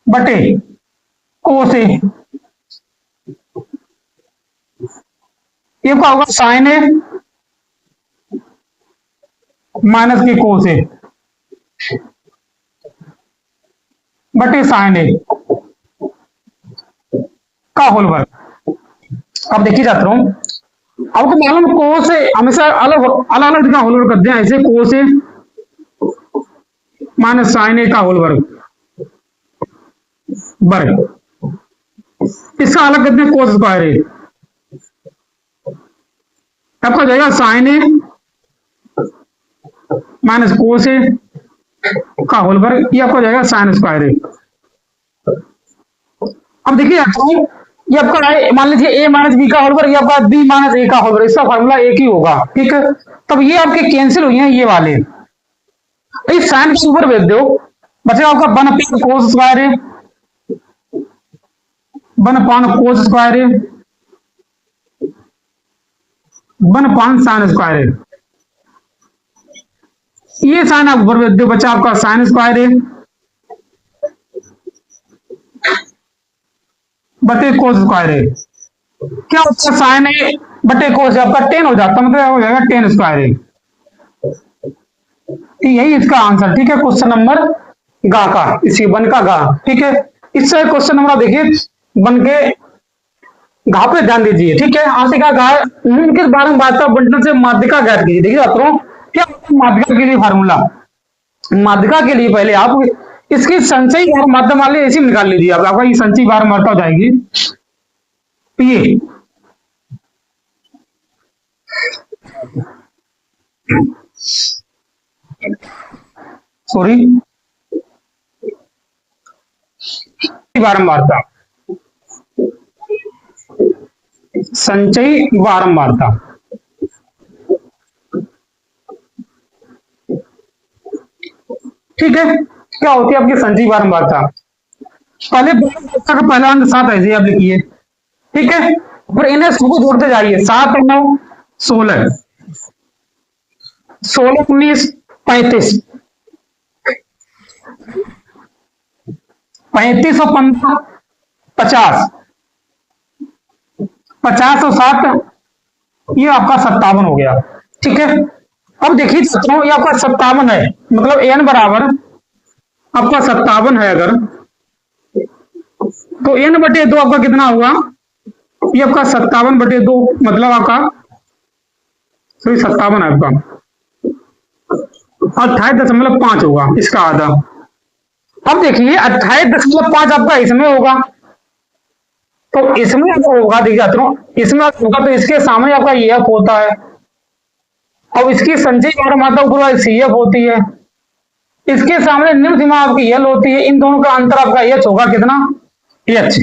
बटे कोस है, ये क्या होगा साइन है माइनस के कोस है बटे साइन है का होल वर्ग। अब देखिए जाता हूं, आपको मालूम कोस है हमेशा अलग अलग अलग का होल वर्ग करते हैं, ऐसे कोस है माइनस साइन है का होल वर्ग वर्ग, इसका अलग करते हैं कोस स्क्वायर है, आपका जाएगा साइन है माइनस कोस है का होल वर्ग, ये आपका जाएगा साइन स्क्वायर है। अब देखिए ये आपका है, मान लीजिए a माइनस बी का होल वर्ग, ये आपका b माइनस a का होल वर्ग, इसका फॉर्मूला एक ही होगा। ठीक है, तब ये आपके कैंसिल हुए हैं ये वाले, इस साइन के ऊपर भेज दो, बचेगा आपका 1 अपान कोस स्क्वायर है 1 अपान कोस स्क्वायर है 1 अपान साइन स्क्वायर है, ये साइन आप ऊपर भेज दो, बचा आपका साइन स्क्वायर है बटे कोस स्क्वायर है, क्या होता है साइन है बटे कोस आपका 10 हो जाता, मतलब हो जाएगा 10 स्क्वायर है। यही इसका आंसर। ठीक है, क्वेश्चन नंबर गा का, इसी 1 का गा। ठीक है, इससे क्वेश्चन नंबर देखिए 1 के घा पे ध्यान दीजिए। ठीक है, आंसर का घा किस बारे में बात था, बंटन से माध्यिका ज्ञात कीजिए। देखिए छात्रों, क्या माध्यिका के लिए फार्मूला, माध्यिका के लिए पहले आप इसकी संचयी भार मात्रा मान लीजिए ऐसी निकाल लीजिए आप, आपका ये संचयी भार मात्रा हो जाएगी ये सॉरी बारंबारता, संचयी बारंबारता। ठीक है, क्या होती है आपकी संचयी बारंबारता? पहले बारंबारता का पहला अंक 7 ऐसे आप लिखिए, ठीक है, फिर इन्हें सबको जोड़ते जाइए, 7 और 9 16, 16 19 35, 35 और 15 50, 50 और 7 ये आपका 57 हो गया। ठीक है, अब देखिए छात्रों ये आपका 57 है, मतलब n बराबर आपका 57 है अगर, तो n/2 आपका कितना हुआ? ये आपका 57/2 मतलब आपका 57 है आपका 28.5 होगा इसका आधा। अब देखिए 28.5 आपका इसमें होगा, तो इसमें अगर होगा देखिए छात्रों, इसमें होगा तो इसके सामने आपका EF होता है और इसकी संचयी बार मात्रा ऊपर CF होती है, इसके सामने निम्न सीमा आपकी L होती है, इन दोनों का अंतर आपका H होगा कितना? H।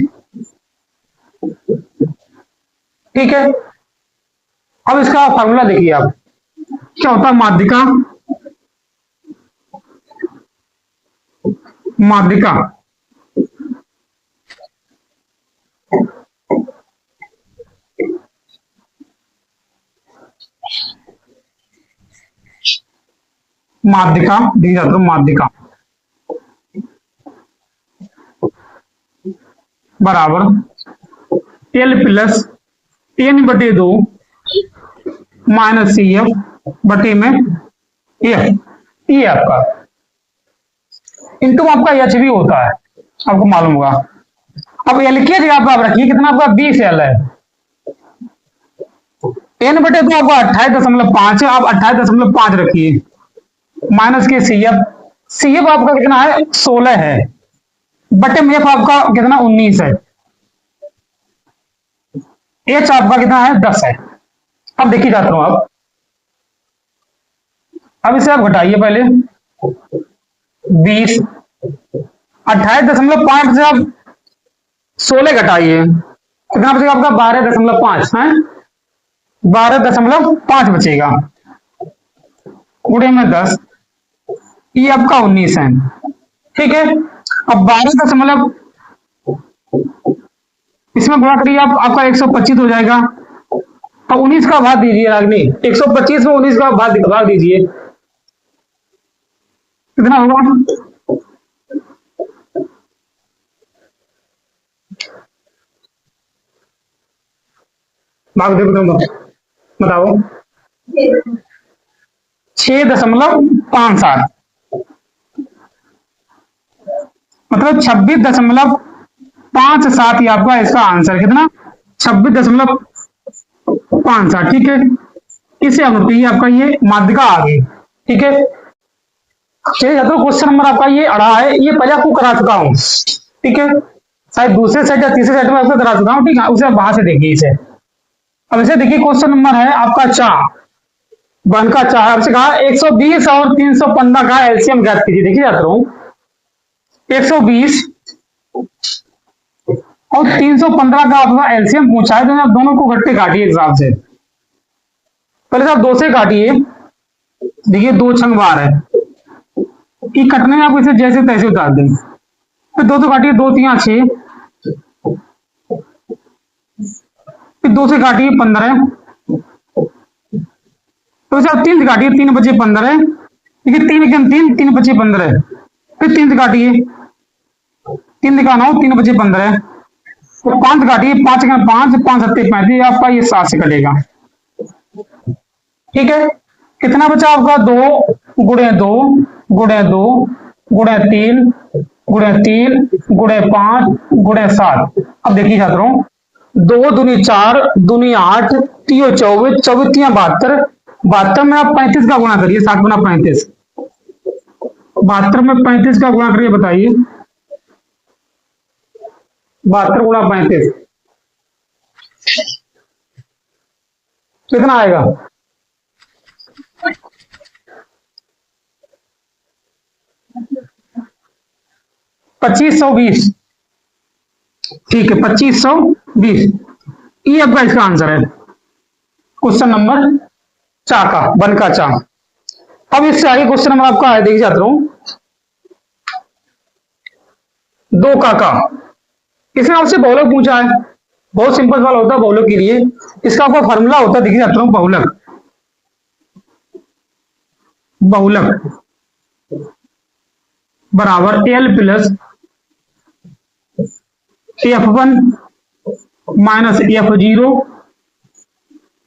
ठीक है, अब इसका फॉर्मूला देखिए आप, क्या होता है? माध्यिका, माध्यिका माध्यिका दी जाती है, माध्यिका बराबर L plus n/2 minus CF बटे में F, ये आपका इंटू आपका H भी होता है, आपको मालूम होगा। अब L की जगह आप रखिए कितना आपका 20 L है, n/2 आपका 28.5 है, आप 28.5 रखिए माइनस के CF आपका कितना है? 16 है, बटे में F आपका कितना? 19 है, H आपका कितना है? 10 है। अब देखिए जाता हूं आप, अब इसे आप घटाइए पहले 20 28.5 से आप 16 घटाइए, कितना बचेगा आपका? 12.5 है, 12.5 बचेगा, गुणे में 10, ये आपका 19 है। ठीक है, अब 12 इसमें गुणा करिए आप, आपका 125 हो जाएगा, अब 19 का भाग दीजिए, अग्नि 125 में 19 का भाग दीजिए, कितना होगा? भाग दे बताओ, 6.57 मतलब 26.57 ही आपका इसका आंसर, कितना? 26.57। ठीक है, इसे आप नोटिए, आपका ये माध्यिका आ गई। ठीक है, चलिए तो क्वेश्चन नंबर आपका ये अड़ा है, ये पहले आपको करा चुका हूं। ठीक है, शायद दूसरे सेट या तीसरे सेट में आपको करा चुका हूं। ठीक है, उसे वहां से देखिए इसे। अब इसे देखिए, क्वेश्चन नंबर है आपका 4 वन का 4, आपसे कहा 120 और 315 का एलसीएम ज्ञात कीजिए। देखिए जाता हूं, 120 और 315 का आपका एलसीएम पूछा है, तो आप दोनों को घट्टे काटिए हिसाब से। पहले आप 2 से काटिए, देखिए 2 छंग बार है, कि कटने में आप इसे जैसे तैसे उतार दें, फिर 2 से काटिए, 2 3 6, फिर 2 से काटिए 15, तो इसे आप 3 से काटिए, 3 बचे 15, देखिए 3 एकम 3, 3 बचे 15, फिर 3 से काटिए, 3 का 9, 3 बचे 15, तो 5 काटिए, 5 का 5, 5 7 35, आपका ये 7 से कटेगा। ठीक है, कितना बचा आपका? 2 गुणे 2 गुणे 2 गुणे 3 गुणे 3 गुणे 5 गुणे 7। अब देखिए छात्रों, 2 दूनी 4, दूनी 8, 3 24, 24 3 72, 72 में आप 35 का गुणा करिए, 7 गुना 35, 72 में 35 का गुणा करिए, बताइए। 72 गुणा 35 कितना आएगा? 2520। ठीक है, 2520 ये आपका इसका आंसर है, क्वेश्चन नंबर 4 का, 1 का 4। अब इससे आगे क्वेश्चन नंबर आपका है, देखिए छात्रों, 2 का। इसमें आपसे बहुलक पूछा है, बहुत सिंपल सवाल होता है बहुलक के लिए। इसका आपका फॉर्मूला होता है, देखिए छात्रों, बहुलक बराबर L plus F1 minus F0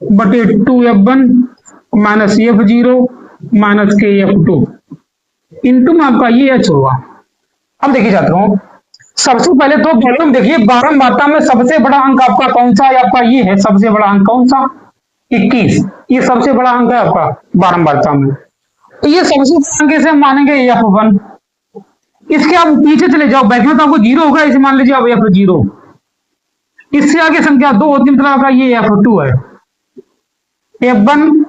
बटे 2F1 minus F0 minus KF2 into में आपका ये H होगा। अब देखिए छात्रों, सबसे पहले तो प्रॉब्लम देखिए, 12 मात्रा में सबसे बड़ा अंक आपका कौन सा है? आपका ये है सबसे बड़ा अंक, कौन सा? 21। ये सबसे बड़ा अंक है आपका 12 मात्रा में। तो ये सबसे बड़ा अंक इसे मानेंगे F1। इसके आप पीछे चले जाओ, बैक में तो आपको 0 होगा, इसे मान लीजिए आप F0। इससे आगे संख्या 2 होती है, मतलब आपका ये F2 है, F1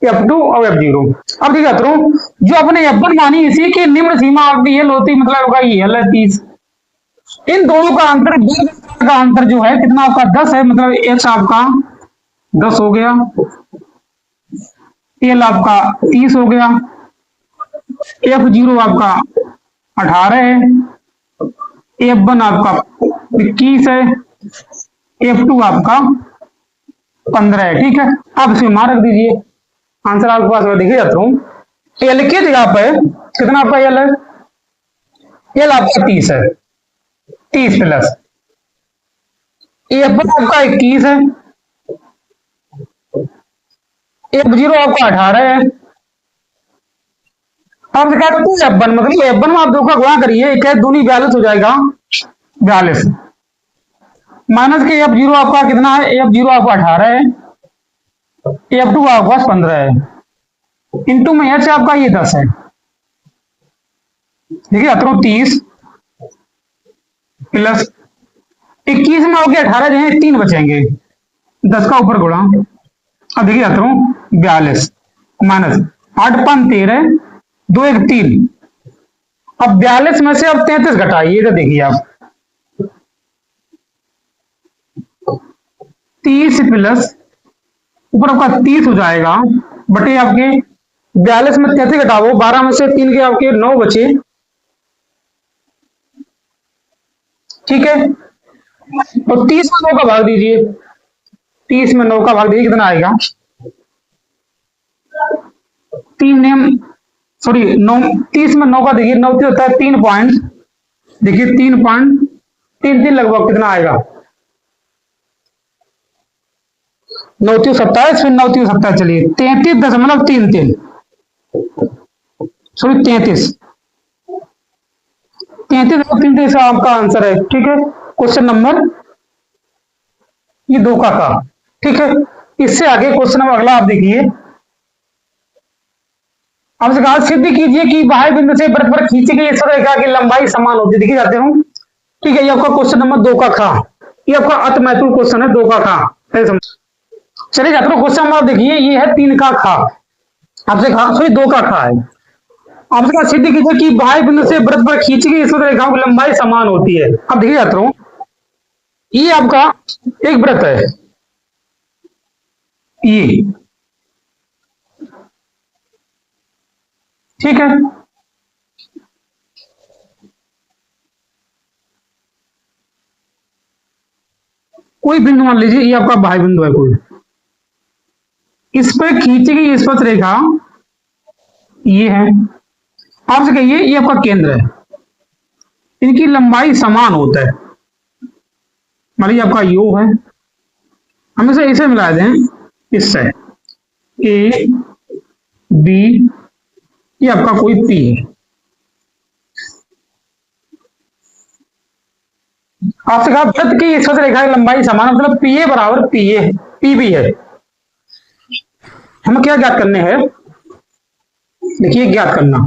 F2 और F0। अब देखिए छात्रों, जो अपने F1 मानी, इसी की निम्न सीमा आपकी L होती है, मतलब आपका ये L है 30। इन दोनों का अंतर जो है कितना आपका 10 है, मतलब H आपका 10 हो गया, L आपका 30 हो गया, F0 आपका 18 है, F1 आपका 21 है, F2 आपका 15 है। ठीक है, अब इसे मान रख दीजिए, आंसर आपके पास देखिए छात्रों, L की जगह पे कितना आपका L है? L आपका 30 है, 30 प्लस F1 आपका 21 है, F0 आपका 18 है। अब देखा तो F1, मतलब F1 में आप 2 का गुणा करिए, एक है दूनी 42 हो जाएगा, 42 माइनस के F0 आपका कितना है? F0 आपका 18 है, F2 आपका 15 है, इंटू में H आपका ये 10 है। देखिए छात्रों, 30 प्लस 21 में हो गया 18 जो है 3 बचेंगे, 10 का ऊपर गुणा। अब देखिए छात्रों, 42 माइनस 8 5 13 2 1 3। अब 42 में से अब 33 घटाइएगा, देखिए आप 30 प्लस ऊपर आपका 30 हो जाएगा, बटे आपके 42 में 33 घटाओ, 12 में से 3 के आपके 9 बचे। ठीक है, और 30 में 9 का भाग दीजिए, 30 में 9 का भाग दीजिए, कितना आएगा? 30 में 9 का देखिए, 9 होता है 3 पॉइंट, देखिए 3.33 लगभग, कितना आएगा? 9 27, फिर 9 27, चलिए 33.33, सॉरी 33 आपका आंसर है। ठीक है, क्वेश्चन नंबर ये 2 का। ठीक है, इससे आगे क्वेश्चन नंबर अगला आप देखिए, आपसे कहा सिद्ध कीजिए कि बाह्य बिंदु से वृत्त पर खींची गई रेखा की लंबाई समान होती है। देखिए जाते हूँ, ठीक है, ये आपका क्वेश्चन नंबर 2 का। ये आपका अति महत्वपूर्ण क्वेश्चन है, 2 का। चलिए जाते हैं क्वेश्चन नंबर, देखिए ये है 3 का। आपसे कहा, सॉरी 2 का है, आपसे कहा सिद्ध कीजिए कि बाह्य बिंदु से वृत्त पर खींची गई रेखाओं की लंबाई समान होती है। अब देखिए जाता हूँ, ये आपका एक वृत्त है, ये ठीक है, कोई बिंदु मान लीजिए, ये आपका बाह्य बिंदु है कोई, इस पर खींची गई स्पर्श रेखा ये है। आपसे कहिए ये आपका केंद्र है, इनकी लंबाई समान होता है। मान लीजिए आपका यो है, हम इसे मिला दें इससे, ए बी, ये आपका कोई पी है। आपसे कहा वृत्त की स्पर्श रेखा की लंबाई समान, मतलब पी ए बराबर पी ए पी बी है। हमें क्या ज्ञात करने हैं? देखिए ज्ञात करना,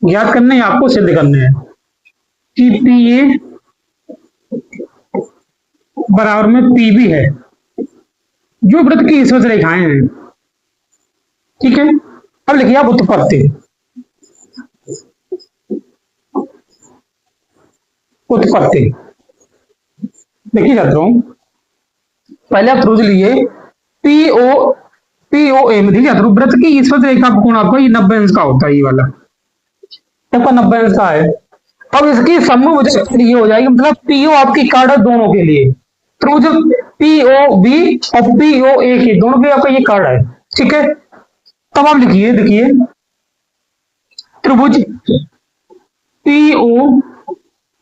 ज्ञात करने हैं, आपको सिद्ध करने हैं कि पी ए बराबर में पी बी है, जो वृत्त की स्पर्श रेखाएं हैं। ठीक है, अब लिखिए आप उत्पत्ति। उत्पत्ति देखिए छात्रों, पहले आप त्रिभुज लिए पी ओ ए में। देखिए छात्रों, वृत्त की स्पर्श रेखा का कोण आपका ये 90 अंश का होता है, ये वाला आपका 90 अंश का है। अब इसकी समूह वजह ये हो जाएगी, मतलब पीओ आपकी कार्ड है दोनों के लिए, त्रिभुज पीओ बी और पीओ ए के दोनों के आपका ये कार्ड है। ठीक है, तब आप लिखिए, देखिए त्रिभुज पीओ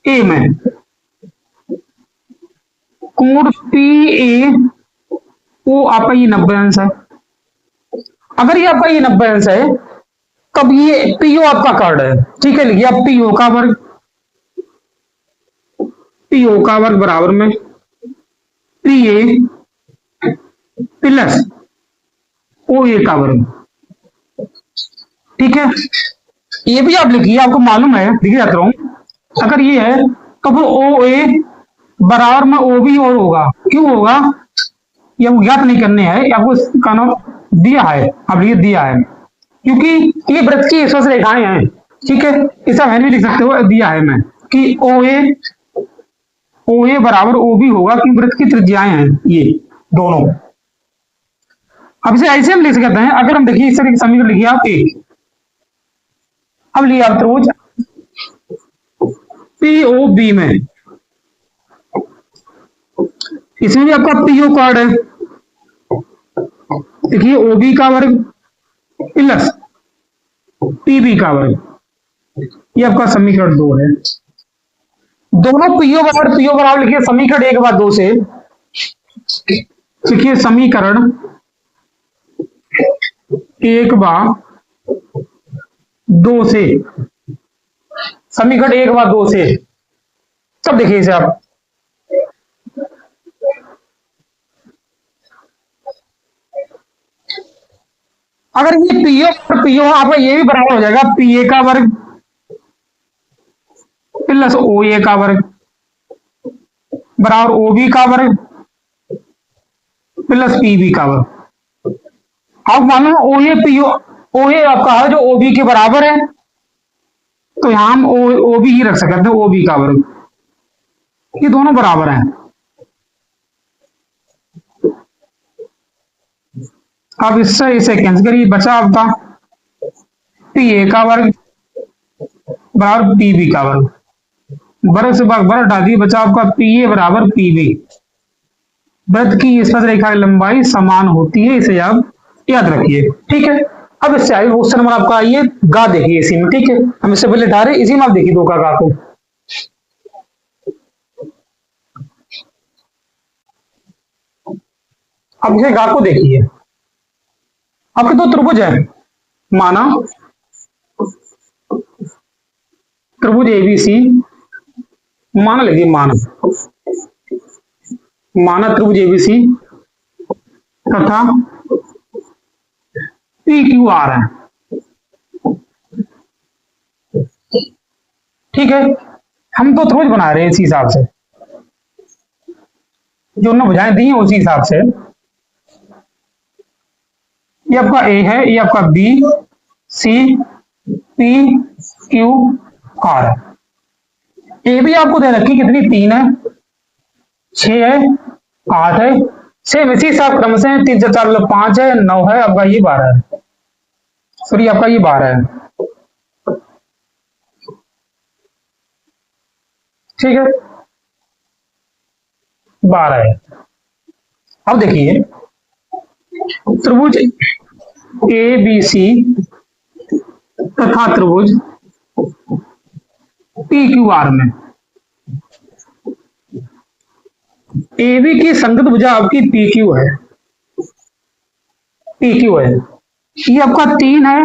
ए में कोण पी ए वो आपका ये 90 अंश है। अगर ये आपका ये 90 अंश है तब ये पीओ आपका कार्ड है। ठीक है, लिखिए आप पीओ का वर्ग बराबर में पी ए प्लस ओ ए का वर्ग। ठीक है, ये भी आप लिखिए, आपको मालूम है, लिखे जाता हूं, अगर ये है तो फिर ओ ए बराबर में ओ बी और होगा। क्यों होगा ये आपको ज्ञात नहीं करने हैं, आपको कानून दिया है, अब ये दिया है क्योंकि ये वृत्त की स्पर्श रेखाएं हैं। ठीक है, इसे मैंने भी लिख सकते हो, दिया है मैं कि ओ ए बराबर ओ बी होगा, क्योंकि वृत्त की त्रिज्याएं हैं ये दोनों। अब इसे ऐसे हम लिख सकते हैं, अगर हम देखिए इस तरह की समीकरण लिखिए आप ए, अब लिया आप त्रिभुज पीओ बी में, इसमें भी आपका पीओ कार्ड है। देखिए ओबी का वर्ग प्लस पीबी का वर्ग, ये आपका समीकरण 2 है। दोनों पीओ बराबर लिखिए समीकरण 1 बार 2 से, लिखिए समीकरण 1 बार 2 से, समीकरण 1 बार 2 से। तब देखिए इसे आप, अगर ये पीओ आपका ये भी बराबर हो जाएगा पी ए का वर्ग प्लस ओ ए का वर्ग बराबर ओ बी का वर्ग प्लस पी बी का वर्ग। आप मानो ओ ए आपका है जो ओ बी के बराबर है, तो यहां हम ओ बी ही रख सकते हैं, ओ बी का वर्ग, ये दोनों बराबर हैं। अब इससे इसे कैंसिल करिए, बचा आपका पी ए का वर्ग बराबर पी बी का वर्ग, वर्ग से भाग वर्ग हटा दिए, बचा आपका पी ए बराबर पी बी। वृत्त की स्पर्श रेखा की लंबाई समान होती है, इसे आप याद रखिए। ठीक है, अब इससे आगे क्वेश्चन नंबर आपका आइए गा देखिए इसी में। ठीक है, हम इससे पहले गा रहे इसी में, आप देखिए 2 का गा को। अब इसे गा को देखिए, आपके 2 त्रिभुज है, माना त्रिभुज एबीसी, माना लिखिए माना त्रिभुज एबीसी तथा पी क्यू आर है। ठीक है, हम तो त्रिभुज बना रहे हैं इसी हिसाब से, जो उन्होंने भुजाएं दी हैं उसी हिसाब से। ये आपका ए है, ये आपका B C P Q R है। ए भी आपको दे रखी कितनी, 3 है, 6 है, 8 है, सेम इसी हिसाब क्रम से 3 से 4 5 है, 9 है, आपका ये 12 है, सॉरी आपका ये 12 है। ठीक है, 12 है। अब देखिए त्रिभुज ए बी सी तथा त्रिभुज पी क्यू आर में ए बी की संगत भुजा आपकी पी क्यू है, ये आपका 3 है,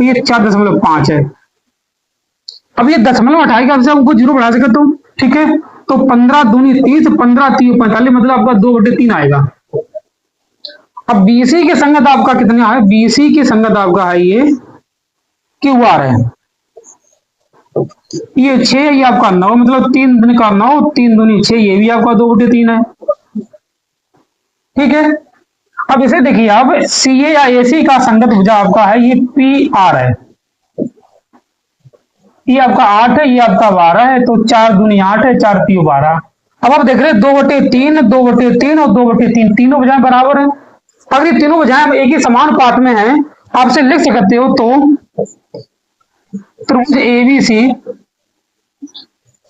ये 4.5 है। अब ये दशमलव हटाएगा, आपसे आपको 0 बढ़ा सकते हो। ठीक है, तो 15 दूनी 30, 15 3 45, मतलब आपका 2/3 आएगा। अब बीसी की संगत आपका कितना है, बीसी की संगत आपका है ये क्यू आर है। ये 6, ये आपका 9, मतलब 3 दूनी का 9, 3 दूनी 6, ये भी आपका 2/3 है। ठीक है, अब इसे देखिए आप, सी ए या ए सी का संगत भुजा आपका है ये पी आर है। ये आपका 8 है, ये आपका 12 है, तो 4 दूनी 8 है, 4 3 12। अब आप देख रहे हैं 2/3, 2/3 और 2/3, तीनों भुजाएं बराबर हैं। अगर ये तीनों भुजाएं एक ही समान पाठ में हैं, आपसे लिख सकते हो तो त्रिभुज एबीसी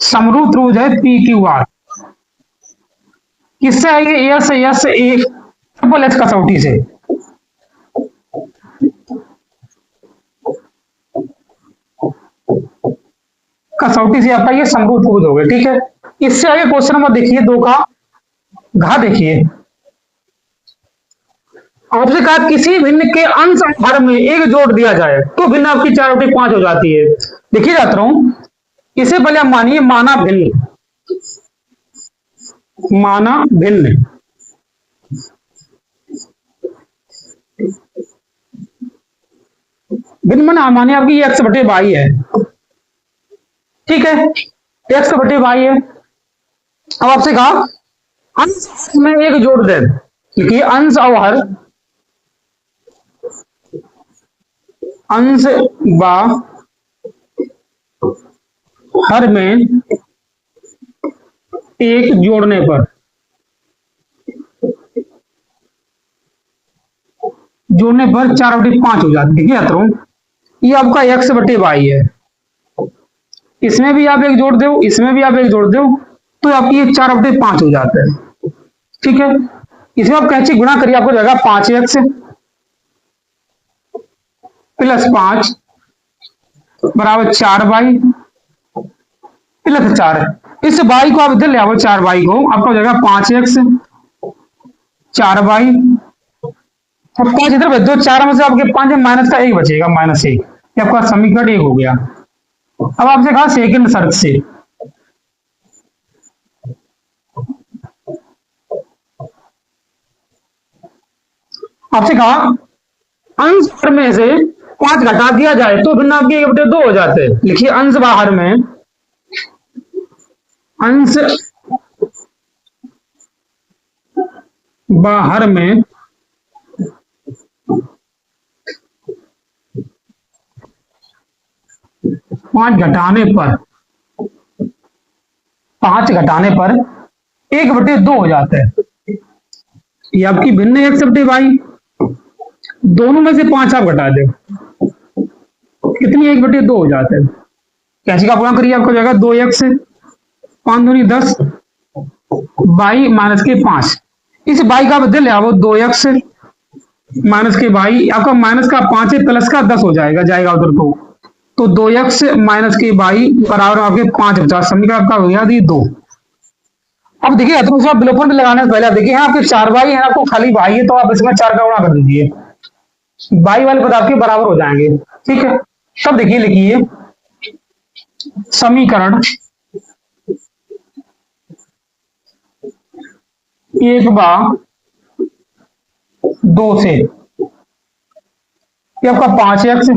समरूप त्रिभुज है पी क्यू आर। किससे आएगी? S S A double S कसौटी से। कसौटी से आपका ये समरूप त्रिभुज हो गया। ठीक है, इससे आगे क्वेश्चन नंबर देखिए 2 का घ देखिए। आपसे कहा किसी भिन्न के अंश और हर में एक जोड़ दिया जाए तो भिन्न आपकी 4/5 हो जाती है। देखिए जाता हूं, इसे पहले आप मानिए माना भिन्न, माना भिन्न। भिन्न माना मानिए आपकी ये x/y है। ठीक है, x/y है। अब आपसे कहा अंश में एक जोड़ दे, देखिए अंश और हर, अंश व हर में एक जोड़ने पर, जोड़ने पर 4/5 हो जाती है। देखिए अतरू, ये आपका x/y है, इसमें भी आप एक जोड़ दो, इसमें भी आप एक जोड़ दो, तो आपकी ये 4/5 हो जाता है। ठीक है, इसमें आप कैंची गुणा करिए, आपको जाएगा 5x प्लस 5 बराबर 4y प्लस 4। इस y को आप इधर ले आओ, 4y को, आपका हो जाएगा 5x 4y, और 5 इधर भेज दो, 4 में से आपके 5 माइनस का 1 बचेगा, -1। ये आपका समीकरण 1 हो गया। अब आपसे कहा सेकंड शर्त से, आपसे कहा अंश हर में से 5 घटा दिया जाए तो भिन्न आपके 1/2 हो जाते हैं। लिखिए अंश बाहर में, अंश बाहर में 5 घटाने पर, 5 घटाने पर 1/2 हो जाता है। ये आपकी भिन्न x/y, दोनों में से 5 आप घटा दो, कितनी 1/2 हो जाता है। कैसे का गुणा करिए, आपको हो जाएगा 2x 5 दूनी 10 y माइनस के 5। इस y का बदल ले आओ, 2x माइनस के y, आपका माइनस का 5 है, प्लस का 10 हो जाएगा, जाएगा उधर तो 2x माइनस के y बराबर आपके 5 बचा। समीकरण आपका हो गया 2। अब देखिए तो उसमें विलोपन भी लगाने से पहले आप देखिए, आपके 4y है, आपको खाली y है, तो आप इसमें 4 का गुणा कर दीजिए, y वाले पद आपके बराबर हो जाएंगे। ठीक है, तब देखिए लिखिए समीकरण 1/2 से ये आपका 5x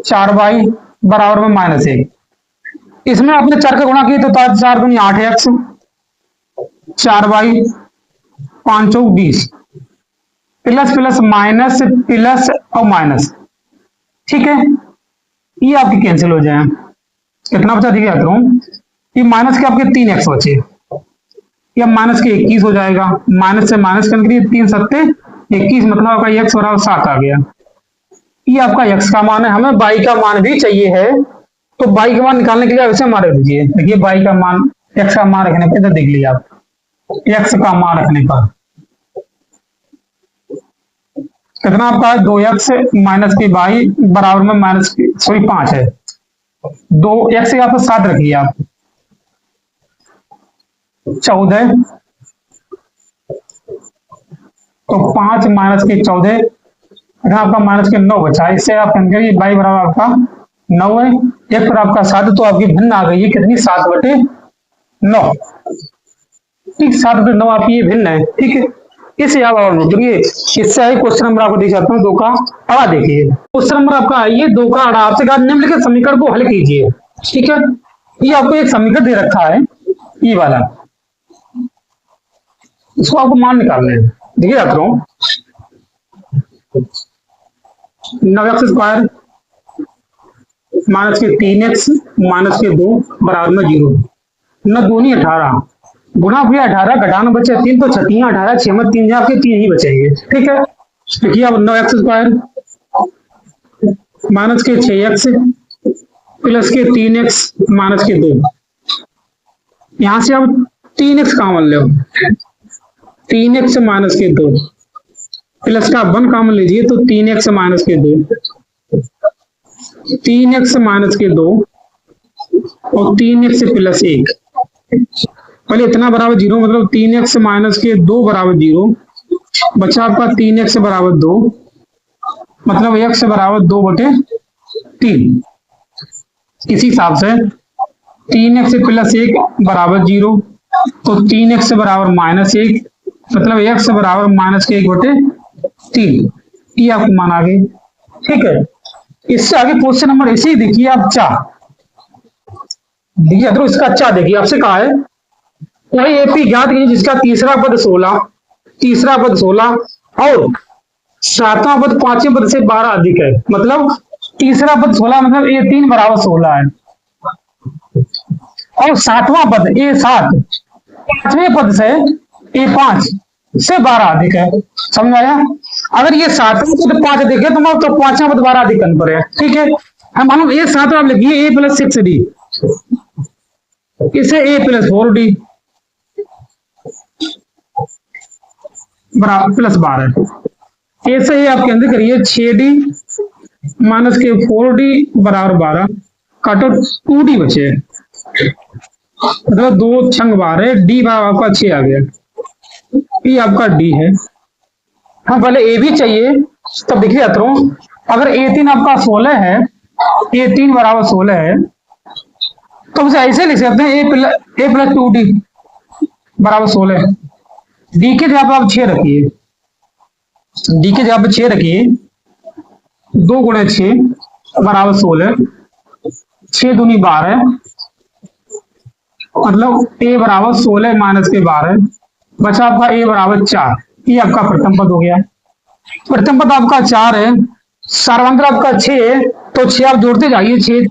4y बराबर में -1। इसमें आपने 4 का गुणा किया तो 4 दूनी 8x 4y 5 चौक 20 प्लस प्लस माइनस प्लस और माइनस। ठीक है, ये आपके कैंसिल हो जाए, कितना बचा देखिए आता हूं, ये माइनस के आपके 3x बचे, या माइनस के 21 हो जाएगा। माइनस से माइनस करने के लिए 3 सत्ते 21, मतलब आपका x बराबर 7 आ गया। ये आपका x का मान है, हमें y का मान भी चाहिए है, तो y का मान निकालने के लिए ऐसे मारे दीजिए। देखिए y का मान, x का मान रखने पर, इधर देख लीजिए आप, x का मान रखने पर कितना आपका है, 2x माइनस के y बराबर में माइनस 5 है, 2x आपको 7 रखिए आप, 14, तो 5 माइनस के 14, आपका माइनस के 9 बचा। इससे आप करिए y बराबर आपका 9 है, एक पर आपका 7, तो आपकी भिन्न आ गई है कितनी, 7/9। ठीक, 7/9 आपकी ये भिन्न है। ठीक है, इसे आप और नोट करिए। इससे आगे क्वेश्चन नंबर आपको देख जाता हूँ 2 का अड़ा। देखिए क्वेश्चन नंबर आपका आइए 2 का अड़ा। आपसे कहा निम्नलिखित समीकरण को हल कीजिए। ठीक है, ये आपको एक समीकरण दे रखा है, ये वाला, इसको आपको मान निकालना है। देखिए छात्रों, 9x स्क्वायर माइनस के 3x माइनस के 2 बराबर में 0। 9 दूनी 18 गुना भैया 18 घटाना बचे 3 तो 6 18 6 में 3 आपके 3 ही बचेंगे। ठीक है, देखिए अब 9x स्क्वायर माइनस के 6x प्लस के 3x माइनस के 2, यहां से आप 3x कॉमन ले, 3x माइनस के 2 प्लस का 1 कॉमन लीजिए तो 3x माइनस के 2, 3x माइनस के 2 और 3x प्लस 1। पहले इतना बराबर 0, मतलब 3x माइनस के 2 बराबर 0, बचा आपका 3x बराबर 2, मतलब x बराबर 2/3। इसी हिसाब से 3x प्लस 1 बराबर 0, तो 3x बराबर -1, मतलब x बराबर -1/3। ये आपको मान आ गई। ठीक है, इससे आगे क्वेश्चन नंबर ऐसे ही देखिए आप 4। देखिए तो इसका अच्छा देखिए, आपसे कहा है कोई एपी ज्ञात कीजिए जिसका तीसरा पद 16 और सातवां पद पांचवें पद से 12 अधिक है। मतलब तीसरा पद 16, मतलब A3 बराबर 16 है, और सातवां पद A7 पांचवें पद से A5 से 12 अधिक है। समझ आया? अगर ये सातवां पद 5 अधिक है तो पांचवा पद 12 अधिक करना पड़ेगा। ठीक है, हम मालूम A7 आप लिखिए A + 6D, इसे A + 4D बराबर प्लस 12। ऐसे ही आपके अंदर करिए 6D माइनस के 4D बराबर 12, काटो 2D बचे, मतलब 2 छंग 12, D बराबर आपका 6 आ गया। ये आपका D है। हाँ पहले A भी चाहिए, तब देखिए छात्रों, अगर A3 आपका 16 है, A3 बराबर 16 है, तो उसे ऐसे लिख सकते हैं A + 2D बराबर 16। D के जगह पर आप 6 रखिए, D के जगह पर 6 रखिए, 2 × 6 बराबर 16, 6 दूनी 12, मतलब A बराबर 16 माइनस के 12, बचा आपका A बराबर 4। ये आपका प्रथम पद हो गया। प्रथम पद आपका 4 है, सार्वंत्र आपका 6 है, तो 6 आप जोड़ते जाइए, 6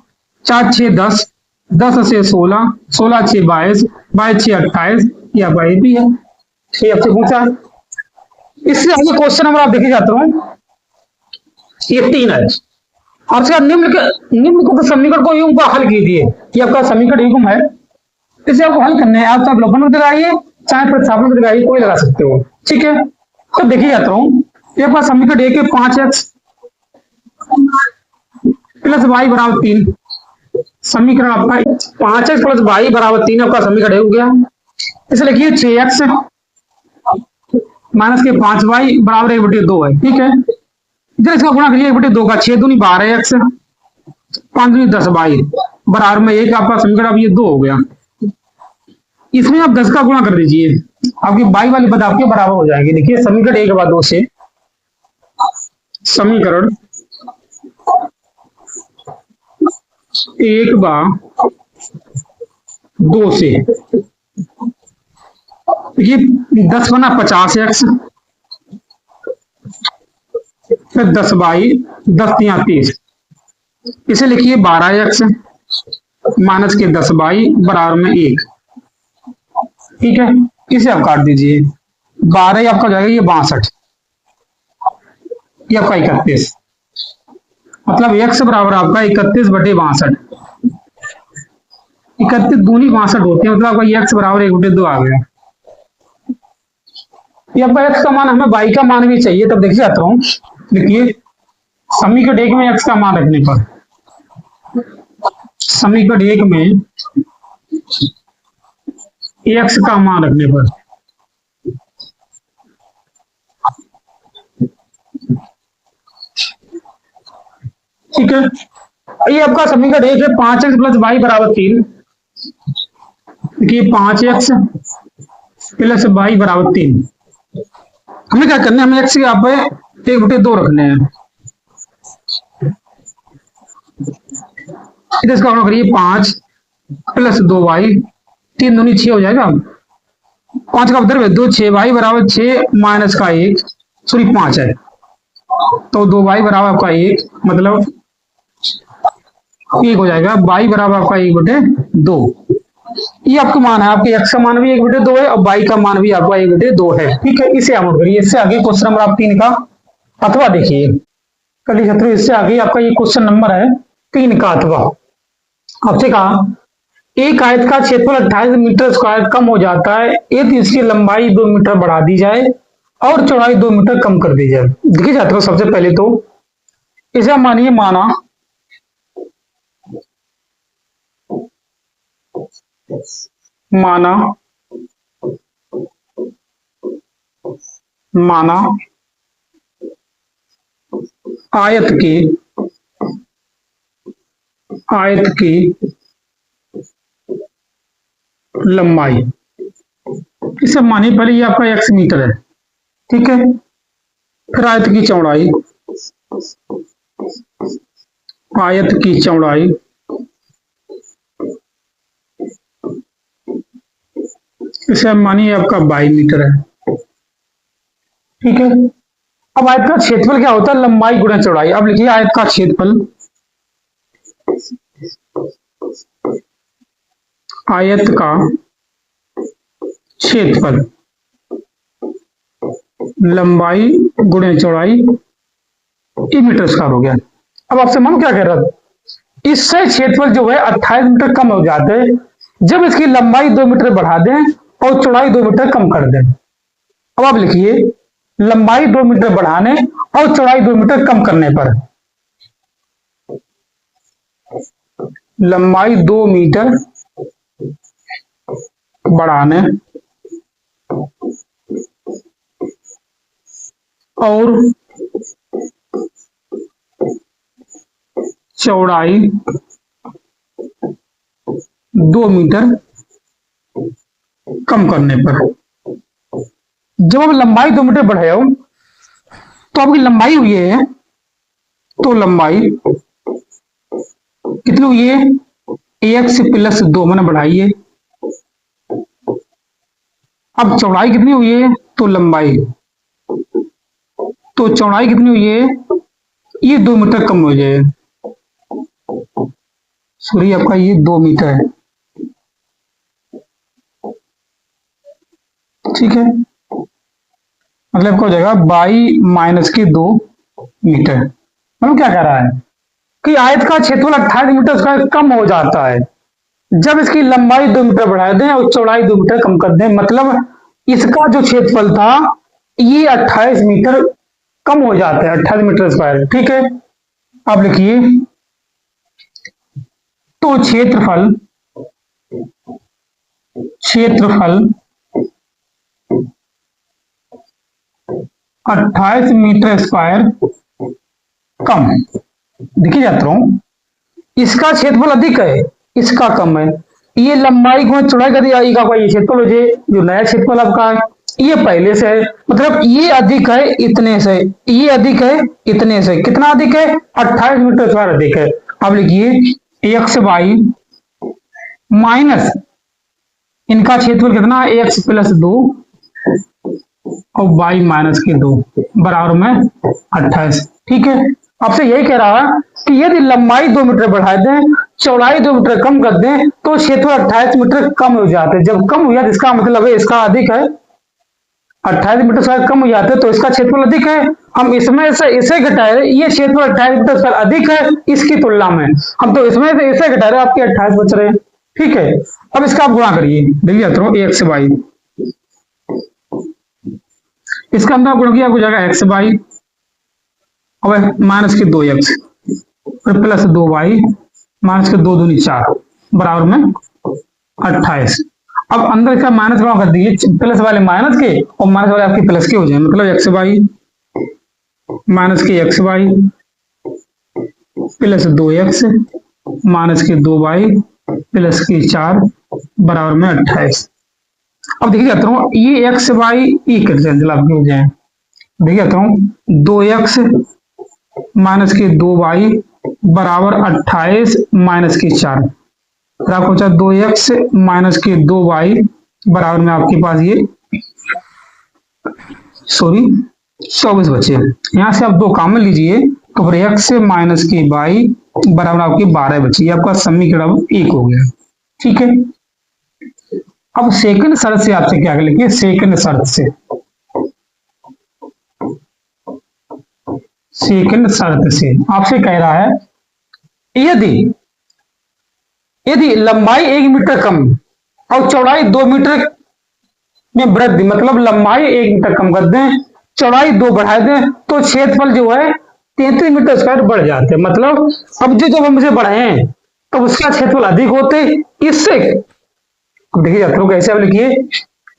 4 6 10, 10 से 16, 16 6 22, 22 6 28, ये आपका A भी है। ये आपसे पूछा। इससे आगे क्वेश्चन नंबर आप देखे जाते हो, ये 3 है। और निम्न को समीकरण को युग्म का हल कीजिए। ये आपका समीकरण युग्म है, इसे आपको हल करना है। आप चाहे अवलोकन में लगाइए, चाहे प्रतिस्थापन में लगाइए, कोई लगा सकते हो। ठीक है, तो देखिए जाता हूँ, ये आपका समीकरण 1 है 5x प्लस y बराबर 3। समीकरण आपका 5x प्लस y बराबर 3 आपका समीकरण हो गया। इसे लिखिए 6x माइनस के 5y बराबर 1/2 है। ठीक है, इधर इसका गुणा करिए 1/2 का, 6 दूनी 12x, 5 दूनी 10y बराबर में 1। आपका समीकरण अब ये 2 हो गया। इसमें आप 10 का गुणा कर दीजिए, आपकी y वाली पद आपके बराबर हो जाएगी। देखिए समीकरण 1/2 से, समीकरण 1/2 से देखिए 10 बना 50x, फिर 10y, 10 × 30, इसे लिखिए 12x माइनस के 10y बराबर में 1। ठीक है, इसे आप काट दीजिए, 12 आपका हो जाएगा ये 62, ये आपका 31, मतलब x बराबर आपका 31/62। 31 दूनी 62 होती है, मतलब आपका x बराबर 1/2 आ गया। ये आपका x का मान, हमें y का मान भी चाहिए, तब देखिए जाता हूँ। देखिए समीकरण 1 में x का मान रखने पर, समीकरण 1 में x का मान रखने पर, ठीक है, ये आपका समीकरण 1 है 5x प्लस y बराबर 3। देखिए 5x प्लस y बराबर 3, हमें क्या करना है, हमें एक्स के यहाँ पे 1/2 रखने हैं। इधर इसका गणना करिए, 5 + 2y, 3 दूनी 6 हो जाएगा। 5 का उधर 2, 6y बराबर 6 माइनस का 1, सॉरी 5 है, तो 2y बराबर आपका 1, मतलब 1 हो जाएगा। y बराबर आपका 1/2। ये आपका मान है, आपके x का मान भी 1/2 है और y का मान भी आपका 1/2 है। ठीक है, इसे आप नोट करिए। इससे आगे क्वेश्चन नंबर आप 3 का अथवा देखिए कली छात्रों, इससे आगे आपका ये क्वेश्चन नंबर है 3 का अथवा। आपसे कहा एक आयत का क्षेत्रफल 28 मीटर स्क्वायर कम हो जाता है यदि इसकी लंबाई 2 मीटर बढ़ा दी जाए और चौड़ाई 2 मीटर कम कर दी जाए। देखिए छात्रों, सबसे पहले तो इसे मानिए माना आयत की लंबाई, इसे मानिए पहले ये आपका x मीटर है, ठीक है। फिर आयत की चौड़ाई इसे मानिए आपका 22 मीटर है, ठीक है। अब आयत का क्षेत्रफल क्या होता है, लंबाई गुणा चौड़ाई। अब लिखिए आयत का क्षेत्रफल लंबाई गुणा चौड़ाई, ये मीटर स्क्वायर हो गया। अब आपसे मानो क्या कह रहा था, इससे क्षेत्रफल जो है 28 मीटर कम हो जाते हैं जब इसकी लंबाई 2 मीटर बढ़ा दें और चौड़ाई 2 मीटर कम कर दें। अब आप लिखिए लंबाई 2 मीटर बढ़ाने और चौड़ाई 2 मीटर कम करने पर, लंबाई 2 मीटर बढ़ाने और चौड़ाई 2 मीटर कम करने पर। जब आप लंबाई 2 मीटर बढ़ाए हो तो आपकी लंबाई हुई है, तो लंबाई कितनी हुई है, x + 2 मैंने बढ़ाई है। अब चौड़ाई कितनी हुई है, तो चौड़ाई कितनी हुई है, ये 2 मीटर कम हो जाए, सॉरी आपका ये 2 मीटर है, ठीक है। मतलब क्या हो जाएगा, 22 - 2 मीटर। मतलब क्या कह रहा है कि आयत का क्षेत्रफल 28 मीटर स्क्वायर कम हो जाता है जब इसकी लंबाई 2 मीटर बढ़ा दें और चौड़ाई 2 मीटर कम कर दें। मतलब इसका जो क्षेत्रफल था ये 28 मीटर कम हो जाता है, 28 मीटर स्क्वायर, ठीक है। आप लिखिए तो क्षेत्रफल 28 मीटर स्क्वायर कम। देखिए छात्रों, इसका क्षेत्रफल अधिक है, इसका कम है। ये लंबाई गुणा चौड़ाई कर दिया, ये क्षेत्रफल हो जाए, जो नया क्षेत्रफल आपका है ये पहले से है, मतलब ये अधिक है इतने से, ये अधिक है इतने से। कितना अधिक है, 28 मीटर स्क्वायर अधिक है। अब लिखिए xy माइनस इनका क्षेत्रफल कितना, x + 2 और y - 2 बराबर में 28, ठीक है। आपसे यही कह रहा है कि यदि लंबाई 2 मीटर बढ़ा दें चौड़ाई 2 मीटर कम कर दें तो क्षेत्रफल 28 मीटर कम हो जाते हैं। जब कम हो जाते इसका मतलब है इसका अधिक है, 28 मीटर स्क्वायर कम हो जाते हैं तो इसका क्षेत्रफल अधिक है। हम इसमें से इसे घटाए, ये क्षेत्रफल 28 मीटर स्क्वायर अधिक है इसकी तुलना में, हम तो इसमें से इसे घटा रहे, आपके 28 बच रहे हैं, ठीक है। अब इसका आप गुणा करिए, देखिए xy, इसका अंदर गुणा किया हो जाएगा xy और -2x फिर + 2y -2 दूनी 4 बराबर में 28। अब अंदर इसका माइनस गुणा कर दीजिए, प्लस वाले माइनस के और माइनस वाले आपके प्लस के हो जाए, मतलब xy -xy + 2x -2y + 4 बराबर में 28। अब देखिए ये xy कैंसिल आपके हो जाए, देखिए आता हूँ 2x माइनस के 2y बराबर 28 माइनस के 4। फिर आपको बचा 2x माइनस के 2y बराबर में आपके पास ये 24 बचे। यहाँ से आप दो कॉमन लीजिए तो फिर x माइनस के y बराबर आपके 12 बचे। ये आपका समीकरण 1 हो गया। ठीक है, अब सेकंड शर्त से आपसे क्या लिखिए, सेकंड शर्त से, सेकंड शर्त से आपसे कह रहा है यदि यदि लंबाई 1 मीटर कम और चौड़ाई 2 मीटर में वृद्धि, मतलब लंबाई 1 मीटर कम कर दें, चौड़ाई 2 बढ़ा दें, तो क्षेत्रफल जो है 33 मीटर स्क्वायर बढ़ जाते हैं। मतलब अब जो जब हम इसे बढ़ाए तो उसका क्षेत्रफल अधिक होते। इससे देखिए छात्रों कैसे आप लिखिए,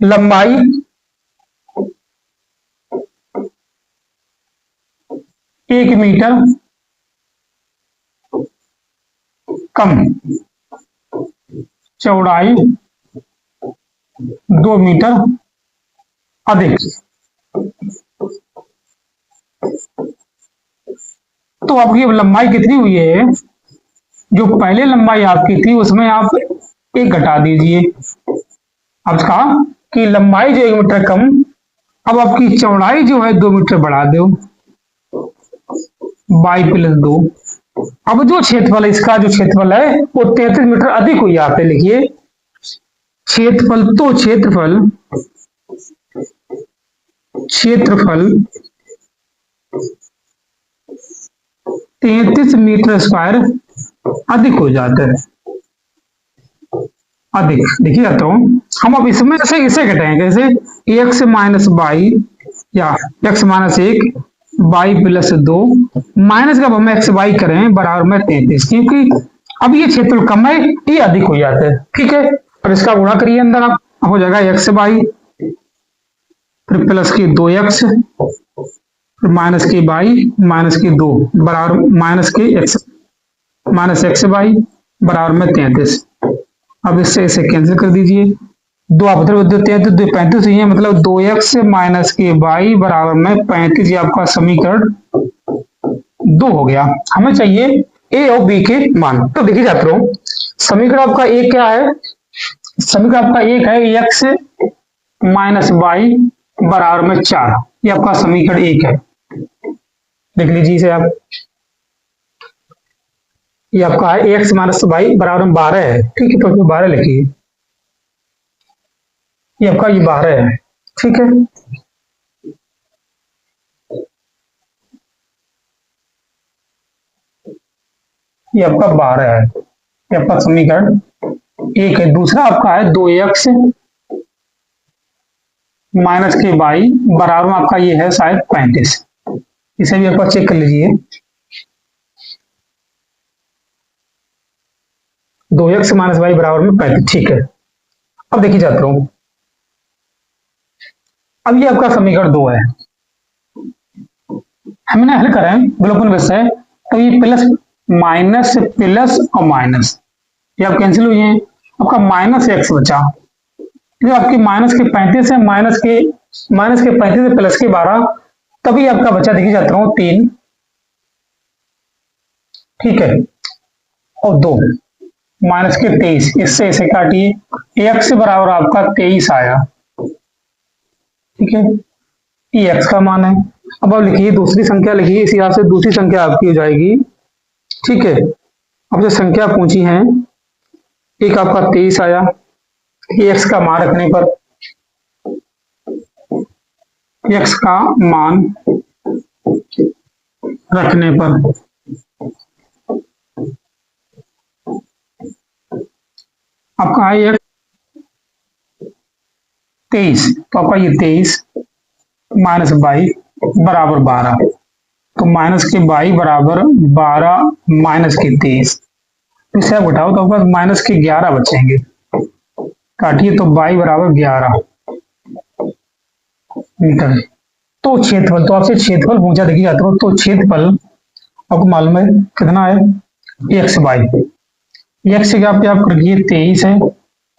लंबाई 1 मीटर कम, चौड़ाई 2 मीटर अधिक। तो आपकी लंबाई कितनी हुई है, जो पहले लंबाई आपकी थी उसमें आप 1 घटा दीजिए। अब कहा कि लंबाई जो 1 मीटर कम, अब आपकी चौड़ाई जो है 2 मीटर बढ़ा दो, बाई प्लस 2। अब जो क्षेत्रफल है, इसका जो क्षेत्रफल है वो 33 मीटर अधिक हुई। यहाँ पे लिखिए क्षेत्रफल, तो क्षेत्रफल 33 मीटर स्क्वायर अधिक हो जाता है, अधिक। देखिए जाता हूं, हम अब इसमें से इसे घटाएंगे, जैसे x माइनस बाई या x minus 1 by plus 2 minus का हम एक्स वाई करें बराबर में 33, क्योंकि अब ये क्षेत्रफल कम है, ये अधिक हो जाता है। ठीक है, और इसका गुणा करिए अंदर, आप हो जाएगा एक्स बाई, फिर प्लस की 2x, फिर माइनस की बाई माइनस की 2 बराबर माइनस की एक्स, माइनस एक्स बाई बराबर में 33। अब इससे इसे कैंसिल कर दीजिए, 2 आप उधर 35 ही है, मतलब 2x माइनस के बाई बराबर में 35। ये आपका समीकरण 2 हो गया। हमें चाहिए a और b के मान। तो देखिए छात्रों, समीकरण आपका एक क्या है, समीकरण आपका एक है x माइनस बाई बराबर में 4। ये आपका समीकरण 1 है, देख लीजिए इसे आप। ये आपका है x माइनस बाई बराबर में 12 है। ठीक है, तो 12 लिखिए, ये आपका ये 12 है। ठीक है, ये आपका 12 है, ये आपका समीकरण 1 है। दूसरा आपका है 2x माइनस के बाई बराबर में आपका ये है शायद 35। इसे भी आपका चेक कर लीजिए, 2x माइनस बाई बराबर में 35। ठीक है, अब देखिए जाता हूं, अब ये आपका समीकरण 2 है। हमने हल करें विलोपन विषय, तो ये प्लस माइनस प्लस और माइनस ये आप कैंसिल हुई हैं, आपका माइनस एक्स बचा। जो आपकी माइनस के 35 है, माइनस के 35 से प्लस के 12, तभी आपका बचा, देखिए जाता हूं 3। ठीक है, और 2 माइनस के 23, इससे इसे काटिए, एक्स बराबर आपका 23 आया। ठीक है, ये एक्स का मान है। अब आप लिखिए दूसरी संख्या, लिखिए इस हिसाब से दूसरी संख्या आपकी हो जाएगी। ठीक है, अब जो संख्या पूछी है, एक आपका 23 आया, ये एक्स का मान रखने पर, एक्स का मान रखने पर आपका है 23, तो आपका ये 23 माइनस 22 बराबर 12, तो माइनस के 22 बराबर 12 माइनस के 23, इसे आप उठाओ तो आपका माइनस के 11 बचेंगे। काटिए तो 22 बराबर 11 मीटर। तो क्षेत्रफल, तो आपसे क्षेत्रफल पूछा, देखिए जाते हो, तो क्षेत्रफल आपको मालूम है कितना है, एक्स बाई एक्स क्या पे आप करिए 23 है,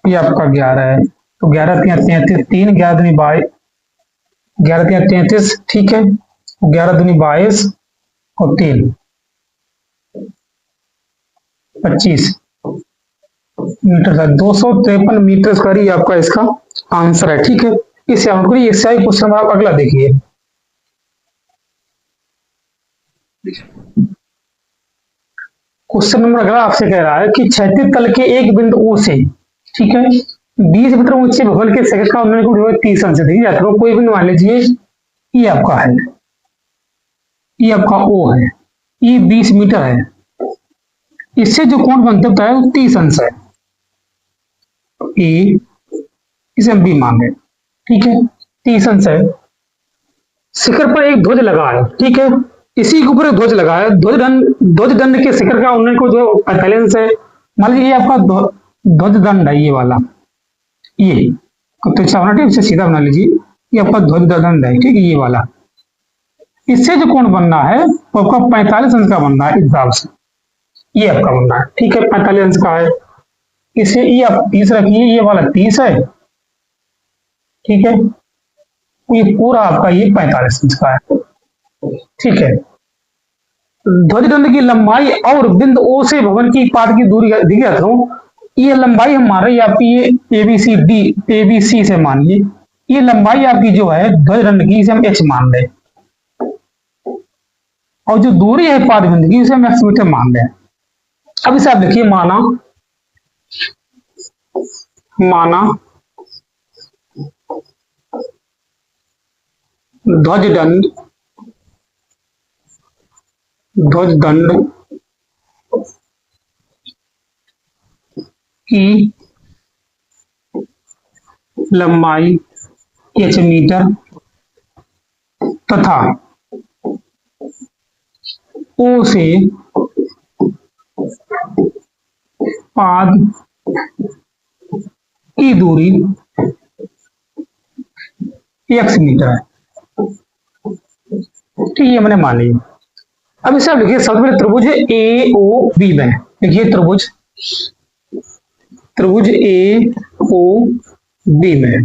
ये आपका 11 है, तो 11 3 33, 3 11 बाई 11 3 33, ठीक है, 11 दूनी 22 और 3 25 मीटर था। 253 मीटर स्क्वायर आपका इसका आंसर है, ठीक है। इससे आपको इससे क्वेश्चन आप अगला देखिए। क्वेश्चन नंबर अगला आपसे कह रहा है कि क्षैतिज तल के एक बिंदु O से, ठीक है, 20 मीटर ऊंचे भवन के शिखर का उन्नयन को 30 अंश दी जाता है। कोई भी मान लीजिए ये आपका है, ये आपका O है, ये 20 मीटर है, इससे जो कोण बनता है वो 30 अंश है। ए, इसे हम बी मान रहे, ठीक है, 30 अंश है। शिखर पर एक ध्वज लगा है, ठीक है, इसी के ऊपर एक ध्वज लगा है। ध्वज दंड के शिखर का उन्नयन को जो 45 अंश है। मान लीजिए ये आपका ध्वज दंड है, ये वाला, ये तो इसे सीधा बना लीजिए, ये आपका ध्वज दंड है, ठीक है, ये वाला। इससे जो कोण बनना है वो आपका 45 अंश का बनना है, इस हिसाब से ये आपका बनना है, ठीक है, 45 अंश का है। इसे ये आप 30 रखिए, ये वाला 30 है, ठीक है, ये पूरा आपका ये 45 इंच का है, ठीक है। ध्वजदंड की लंबाई और बिंदु O से भवन की पाद की दूरी दिखे जाता हूं, ये लंबाई हम मान रहे हैं आपकी, ये ABC से मानिए, ये लंबाई आपकी जो है ध्वजदंड की, इसे हम H मान रहे, और जो दूरी है पाद बिंदु की उसे हम X मीटर मान रहे हैं। अब इसे आप देखिए, माना ध्वजदंड की लंबाई H मीटर तथा O से पाद की दूरी X मीटर है, ठीक है, मैंने मान लिया। अब इसे आप लिखिए, सबसे पहले त्रिभुज AOB में लिखिए, त्रिभुज AOB में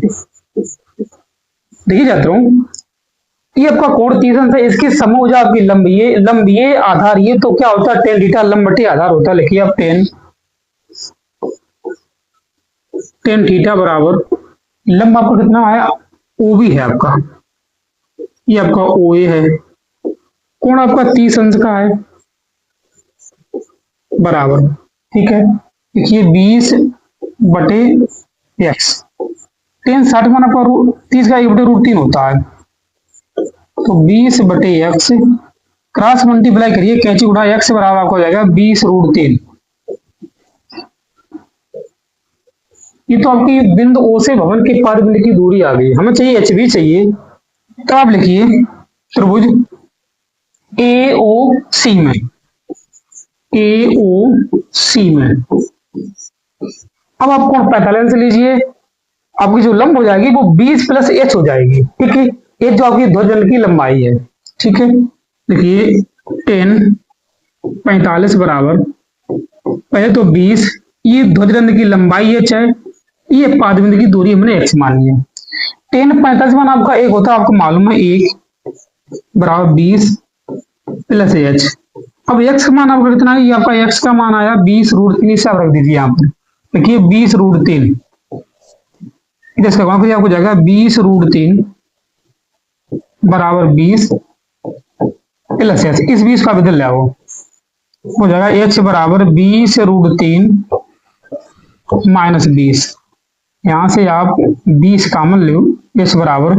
देखिए जाता हूं, ये आपका कोण 30 अंश है, इसके समूह जो आपकी लंब ये आधार, ये तो क्या होता है tan थीटा, लंब बटे आधार होता है। लिखिए आप tan थीटा बराबर लंब आपका कितना है, OB है आपका, ये आपका OA है, कोण आपका 30 अंश का है बराबर, ठीक है, देखिए 20 बटे x, tan 60 मान आपका 30 का 1 बटे √3 होता है, तो 20 बटे x क्रॉस मल्टीप्लाई करिए, कैंची उड़ा, x बराबर आपको हो जाएगा 20√3। ये तो आपकी बिंदु O से भवन के पाद बिंदु की दूरी आ गई। हमें चाहिए HB चाहिए, तो आप लिखिए त्रिभुज AOC में अब आप कोण 45 से लीजिए, आपकी जो लंब हो जाएगी वो 20 प्लस H हो जाएगी, ठीक है, ये जो आपकी ध्वजदंड की लंबाई है, ठीक है। देखिए tan 45 बराबर पहले तो 20, ये ध्वजदंड की लंबाई H है, ये पाद बिंदु की दूरी हमने X मानी है। tan 45 मान आपका 1 होता है, आपको मालूम है 1 बराबर 20 प्लस H। अब x का मान आपका कितना है, ये आपका x का मान आया 20√3, से आप रख दीजिए यहाँ पर, देखिए 20√3, इसका मान फिर आपको जाएगा 20√3 बराबर 20 प्लस H, इस 20 का बदल जाओ, हो जाएगा H बराबर 20√3 माइनस 20, यहां से आप 20 कॉमन लो, H बराबर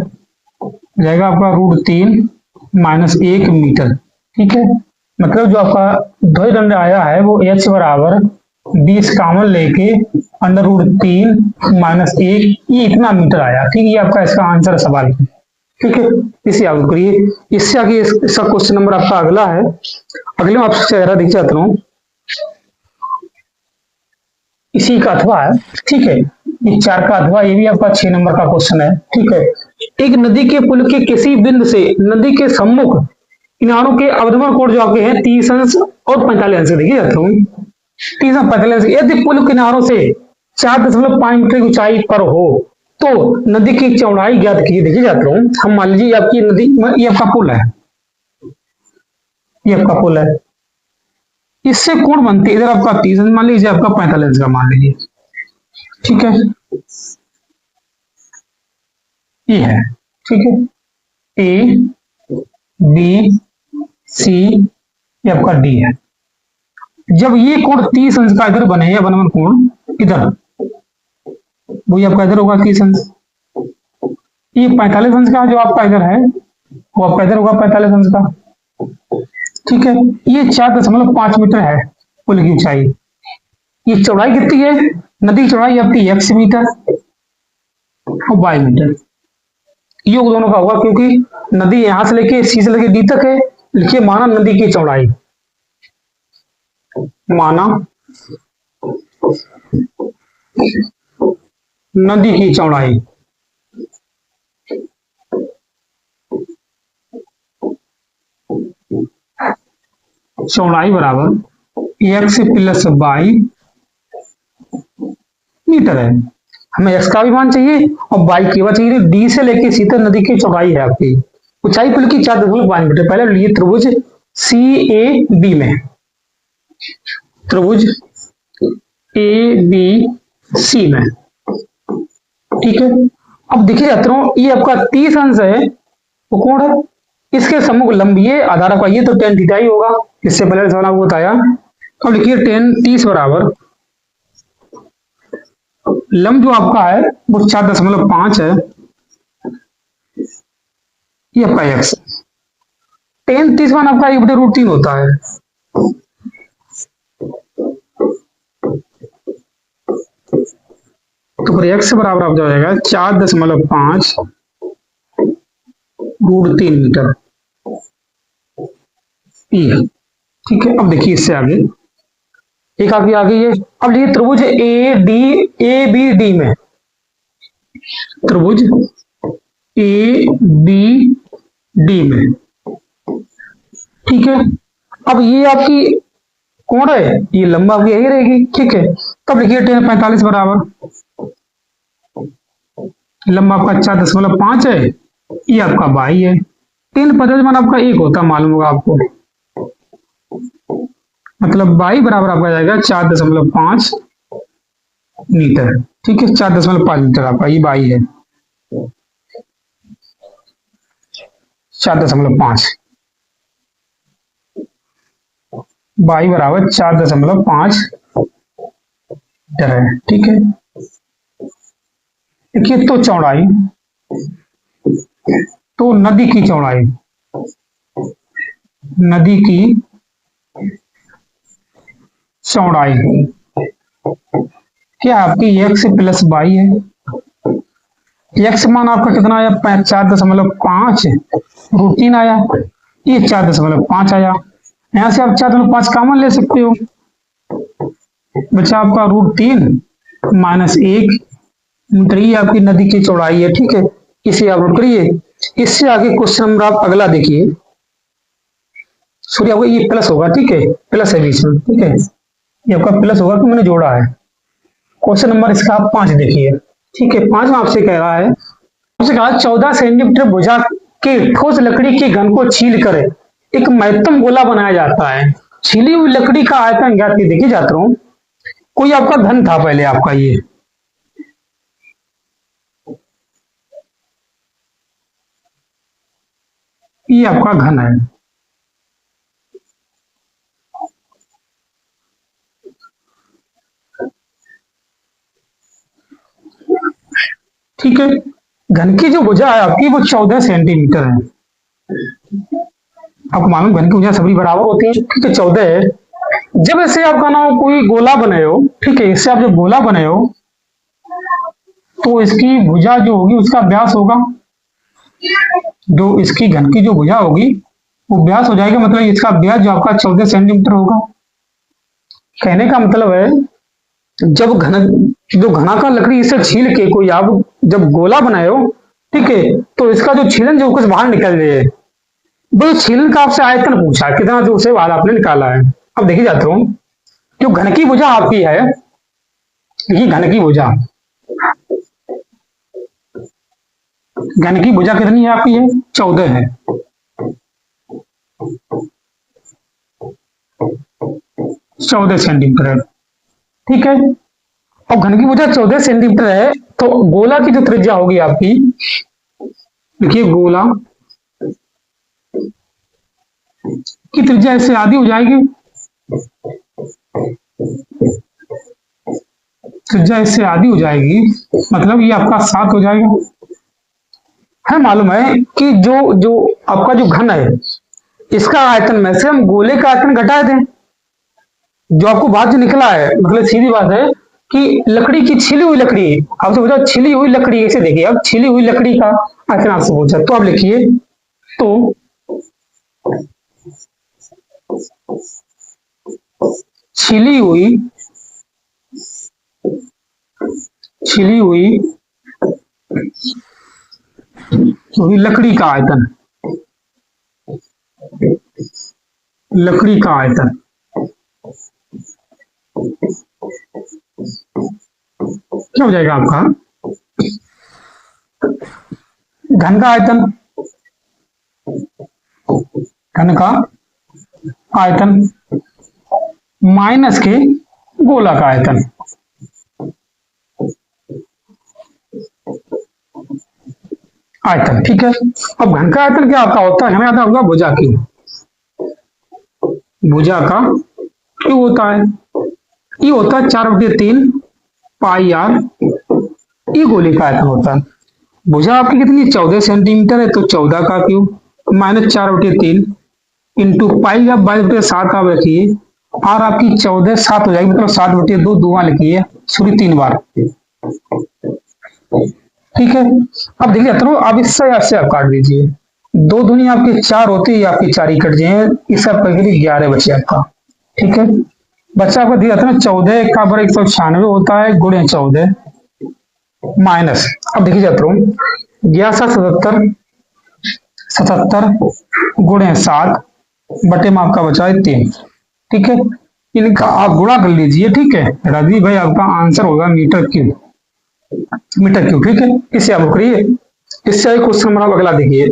जाएगा आपका √3 माइनस 1 मीटर, ठीक है। मतलब जो आपका ध्वजदंड आया है वो H बराबर 20 कॉमन लेके √3 माइनस 1, ये इतना मीटर आया, ठीक है, ये आपका इसका आंसर सवाल है, ठीक है, इसे याद करिए। इससे आगे इसका क्वेश्चन नंबर आपका अगला है, अगले में आपसे चेहरा दिख जाता हूं, इसी का अथवा है, ठीक है, ये 4 का अथवा, ये भी आपका 6 नंबर का क्वेश्चन है, ठीक है। एक नदी के पुल के किसी बिंदु से नदी के सम्मुख किनारों के अवधमन कोण जो आपके हैं 30 अंश और 45 अंश, देखिए जाता हूँ 30 और 45 अंश। यदि पुल किनारों से 4.5 मीटर की ऊंचाई पर हो तो नदी की चौड़ाई ज्ञात कीजिए। देखिए छात्रों, हम मान लीजिए आपकी नदी, ये आपका पुल है, ये आपका पुल है, इससे कोण बनती है, इधर आपका 30 अंश मान लीजिए, आपका 45 अंश का मान लीजिए, ठीक है, ये है, ठीक है, ए बी सी, ये आपका डी है। जब ये कोण 30 अंश का इधर बने, या वन कोण इधर, वो आपका इधर होगा 30 अंश, ये 45 अंश का जो आपका इधर है, वो आपका इधर होगा 45 अंश का, ठीक है। ये 4.5 मीटर है पुल की ऊंचाई। ये चौड़ाई कितनी है, नदी की चौड़ाई आपकी x मीटर और y मीटर, योग दोनों का होगा, क्योंकि नदी यहां से लेके सी से लेके डी तक है। लिखिए माना नदी की चौड़ाई, माना नदी की चौड़ाई, चौड़ाई बराबर x प्लस y मीटर है। हमें x का भी मान चाहिए और y की मान चाहिए। डी से लेके सी तक नदी की चौड़ाई है आपकी, ऊंचाई पुल की 4.5 मीटर। पहले लिए त्रिभुज सी ए बी में, त्रिभुज ए बी सी में, ठीक है। अब देखिए छात्रों, ये आपका 30 अंश है, वो कोण है, इसके सम्मुख लंब ये आधार आपका, ये तो tan थीटा ही होगा, इससे पहले सवाल आपको बताया। अब लिखिए tan 30 बराबर लंब जो आपका है वो 4.5 है, ये आपका x, tan 30 मान आपका 1/√3 होता है, तो फिर x बराबर आप जाएगा 4.5 √3 मीटर, ये, ठीक है। अब देखिए इससे आगे एक आपकी आ गई है। अब लिखिए त्रिभुज ए बी डी में, त्रिभुज ए बी डी में, ठीक है। अब ये आपकी कोण है, ये लंबा आपकी यही रहेगी, ठीक है। तब लिखिए tan 45 बराबर लंबा आपका 4.5 है, ये आपका y है। tan 45 मान आपका 1 होता मालूम होगा आपको, मतलब y बराबर आपका जाएगा 4.5 मीटर, ठीक है। 4.5 मीटर आपका ये y है, 4.5, y बराबर 4.5 मीटर है, ठीक है। देखिए तो चौड़ाई, तो नदी की चौड़ाई, नदी की चौड़ाई क्या आपकी x प्लस y है। x मान आपका कितना आया, 4.5 √3 आया, ये 4.5 आया, यहां से आप 4.5 कॉमन ले सकते हो, बचा आपका √3 माइनस 1 मीटर, ये आपकी नदी की चौड़ाई है, ठीक है। इसे आप नोट करिए। इससे आगे क्वेश्चन नंबर आप अगला देखिए, सॉरी आपको ये प्लस होगा, ठीक है, प्लस है बीच में, ठीक है, ये आपका प्लस होगा कि मैंने जोड़ा है। क्वेश्चन नंबर इसका आप 5 देखिए, ठीक है। 5 में आपसे कह रहा है, आपसे कहा 14 सेंटीमीटर भुजा के ठोस लकड़ी के घन को छील कर एक महत्तम गोला बनाया जाता है। छीली हुई लकड़ी का आयतन ज्ञात कीजिए। देखिए छात्रों, कोई आपका घन था पहले आपका, ये आपका घन है, ठीक है। घन की जो भुजा है आपकी वो 14 सेंटीमीटर है। आपको मालूम घन की भुजा सभी बराबर होती है, ठीक है, 14 है। जब ऐसे आपका ना कोई गोला बनाए हो, ठीक है, इससे आप जब गोला बनाए हो तो इसकी भुजा जो होगी उसका व्यास होगा, जो इसकी घन की जो भुजा होगी वो व्यास हो जाएगा, मतलब इसका व्यास जो आपका 14 सेंटीमीटर होगा। कहने का मतलब है जब जो घनाकार लकड़ी इसे छील के कोई आप जब गोला बनाए हो, ठीक है, तो इसका जो छीलन जो कुछ बाहर निकल जाए, वो छीलन का आपसे आयतन पूछा कितना, जो उसे बाहर आपने निकाला है। अब देखिए जाता हूं, जो घन की भुजा आपकी है, ये घन की भुजा, घन की भुजा कितनी है आपकी? ये 14 है। 14 सेंटीमीटर है, ठीक है। और घन की भुजा 14 सेंटीमीटर है, तो गोला की जो त्रिज्या होगी आपकी, देखिए गोला की त्रिज्या इससे आधी हो जाएगी, त्रिज्या इससे आधी हो जाएगी, मतलब ये आपका 7 हो जाएगा। है मालूम है कि जो जो आपका जो घन है, इसका आयतन में से हम गोले का आयतन घटा दें। जो आपको बात जो निकला है, मतलब सीधी बात है कि लकड़ी की छिली हुई लकड़ी, आपसे पूछा छिली हुई लकड़ी कैसे, देखिए अब छिली हुई लकड़ी का आयतन आपसे पूछा, तो आप लिखिए तो छिली हुई लकड़ी का आयतन, लकड़ी का आयतन क्या हो जाएगा आपका? घन का आयतन, घन का आयतन माइनस के गोला का आयतन, आयतन, ठीक है। अब घन का आयतन क्या आपका होता है? हमें आता होगा भुजा की, भुजा का क्यों होता है? ये होता है 4/3 पाई आर, ये गोले का आयतन होता है। भुजा आपकी कितनी 14 सेंटीमीटर है, तो 14 का क्यूब माइनस 4/3 इंटू पाई आप 22/7 आप रखिए, आर आपकी 14 7 हो जाएगी, मतलब 7/2 दुआ लिखिए, सॉरी 3 बार, ठीक है। अब देखिए अब इससे आप काट दीजिए, 2 दूनी आपकी 4 होती है, आपकी 4 ही कट जाए, इसका 11 बचे आपका, ठीक है। बच्चा आपका दिया था ना 14 का बराबर 196 होता है गुणे 14 माइनस, अब देखिए जाता हूं 77 गुणे 7 बटे में आपका बचा है 3, ठीक है। इनका आप गुणा कर लीजिए, ठीक है। रवि भाई आपका आंसर होगा मीटर क्यूब, ठीक है। इससे आप करिए, इससे क्वेश्चन नंबर अगला देखिए,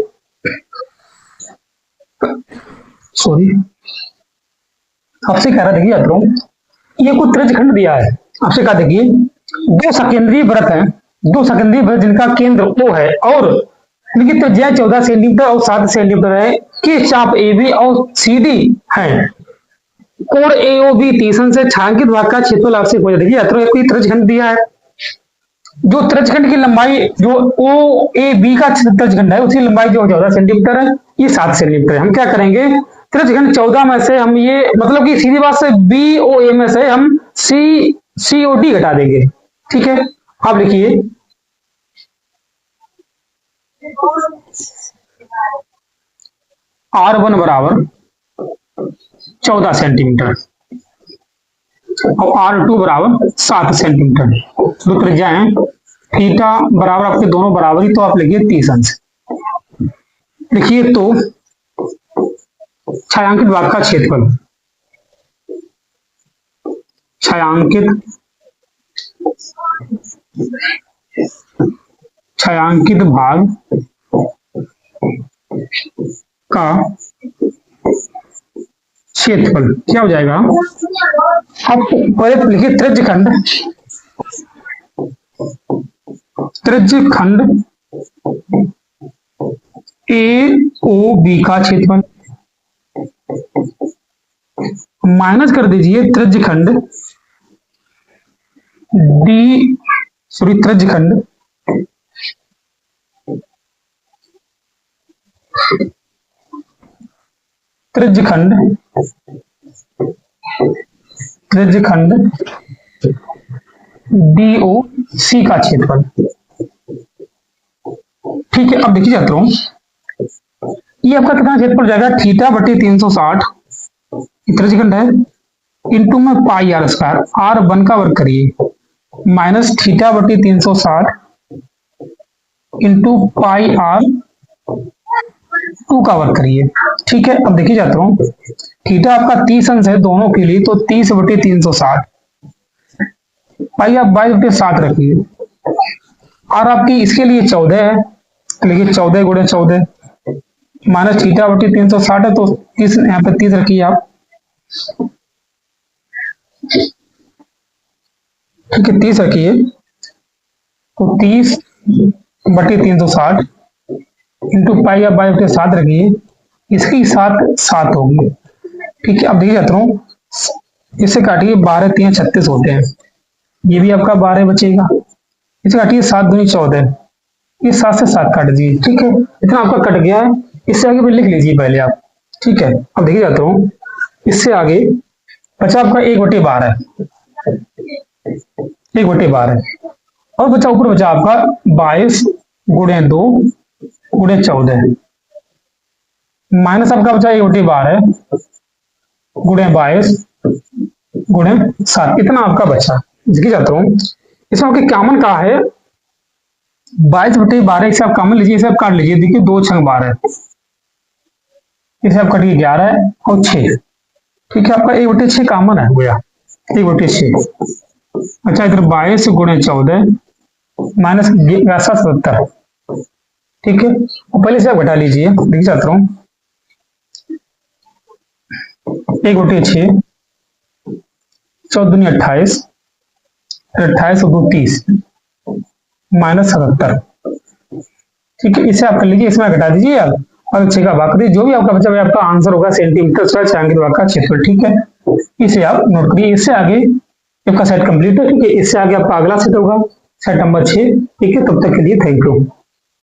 सॉरी आपसे कह रहा, देखिए जाता हूं, ये कुछ त्रिज्यखंड दिया है आपसे, कहा देखिए 2 सकेंद्रीय वृत्त हैं, 2 सकेंद्रीय वृत्त जिनका केंद्र O है और इनकी त्रिज्या 14 सेंटीमीटर और 7 सेंटीमीटर है, कि चाप AB और CD है, कोण AOB 30 अंश से छायांकित भाग का क्षेत्रफल आपसे पूछा। देखिए कोई त्रिज्यखंड दिया है, जो त्रिज्यखंड की लंबाई जो OAB का त्रिज्यखंड है उसकी लंबाई जो 14 सेंटीमीटर है, ये 7 सेंटीमीटर है। हम क्या करेंगे, त्रिज्यखंड 14 में से हम ये मतलब कि सीधी बात से BOA में से हम COD घटा देंगे, ठीक है। आप लिखिए R1 बराबर 14 सेंटीमीटर और R2 बराबर 7 सेंटीमीटर, दो त्रिज्या है, थीटा बराबर आपके दोनों बराबरी, तो आप लिखिए 30 अंश। लिखिए तो छायांकित भाग का क्षेत्रफल, छायांकित भाग का क्षेत्रफल क्या हो जाएगा? अब पहले लिखिए त्रिज्यखंड AOB का क्षेत्रफल माइनस कर दीजिए त्रिज्यखंड त्रिज्यखंड DOC का क्षेत्रफल, ठीक है। अब देखिए जाता हूं, ये आपका कितना क्षेत्रफल जाएगा? थीटा बटे 360 त्रिज्यखंड है, इंटू में पाई आर स्क्वायर, R1 का वर्ग करिए, माइनस थीटा बटे 360 इंटू पाई R2 का वर्ग करिए, ठीक है। अब देखिए जाता हूं, थीटा आपका 30 अंश है दोनों के लिए, तो 30 बटे 360, पाई आप 22/7 रखिए, और आपकी इसके लिए 14 है, तो लिखिए 14 गुणे 14 माइनस थीटा बटी 360 है, तो 30 यहाँ पे 30 रखिए आप। ठीक है, 30 रखिए, तो 30 बटी 360 इंटू पाई या बाई बटे 7 रखिए, इसकी 7 होगी। ठीक है, अब देखिए छात्रों, इसे काटिए, 12 3 36 होते हैं, ये भी आपका 12 बचेगा। इसे काटिए, 7 दूनी 14, ये 7 से 7 काट दीजिए। ठीक है, इतना आपका कट गया है, इससे आगे भी लिख लीजिए पहले आप। ठीक है, अब देखिए जाता हूँ, इससे आगे बचा आपका 1/12, 1/12 और बचा ऊपर बचा आपका 22 गुणे 2 गुणे 14 माइनस आपका बचा 1/12 गुणे 22 गुणे 7, इतना आपका बचा। देखिए जाता हूँ, इसमें आपके कॉमन कहा है 22/12, इसे आप कॉमन लीजिए, इसे आप काट लीजिए। देखिए 2 6 12, इसे आप काटिए 11 और 6। ठीक है, आपका 1/6 कॉमन है भैया, 1/6। अच्छा, इधर 22 गुणे 14 माइनस 70। ठीक है, और पहले से आप घटा लीजिए। देखिए जाता हूँ, 1/6, 14 दूनी 28, 28 और 2 30 माइनस 77। ठीक है, इसे आप कर लीजिए, इसमें घटा दीजिए आप, और 6 का भाग कर दीजिए, जो भी आपका बचा है आपका आंसर होगा सेंटीमीटर स्क्वायर चाहे का क्षेत्रफल। ठीक है, इसे आप नोट करिए। इससे आगे आपका सेट कंप्लीट है। ठीक है, इससे आगे आपका अगला सेट होगा, सेट नंबर 6। ठीक है, तब तक के लिए थैंक यू।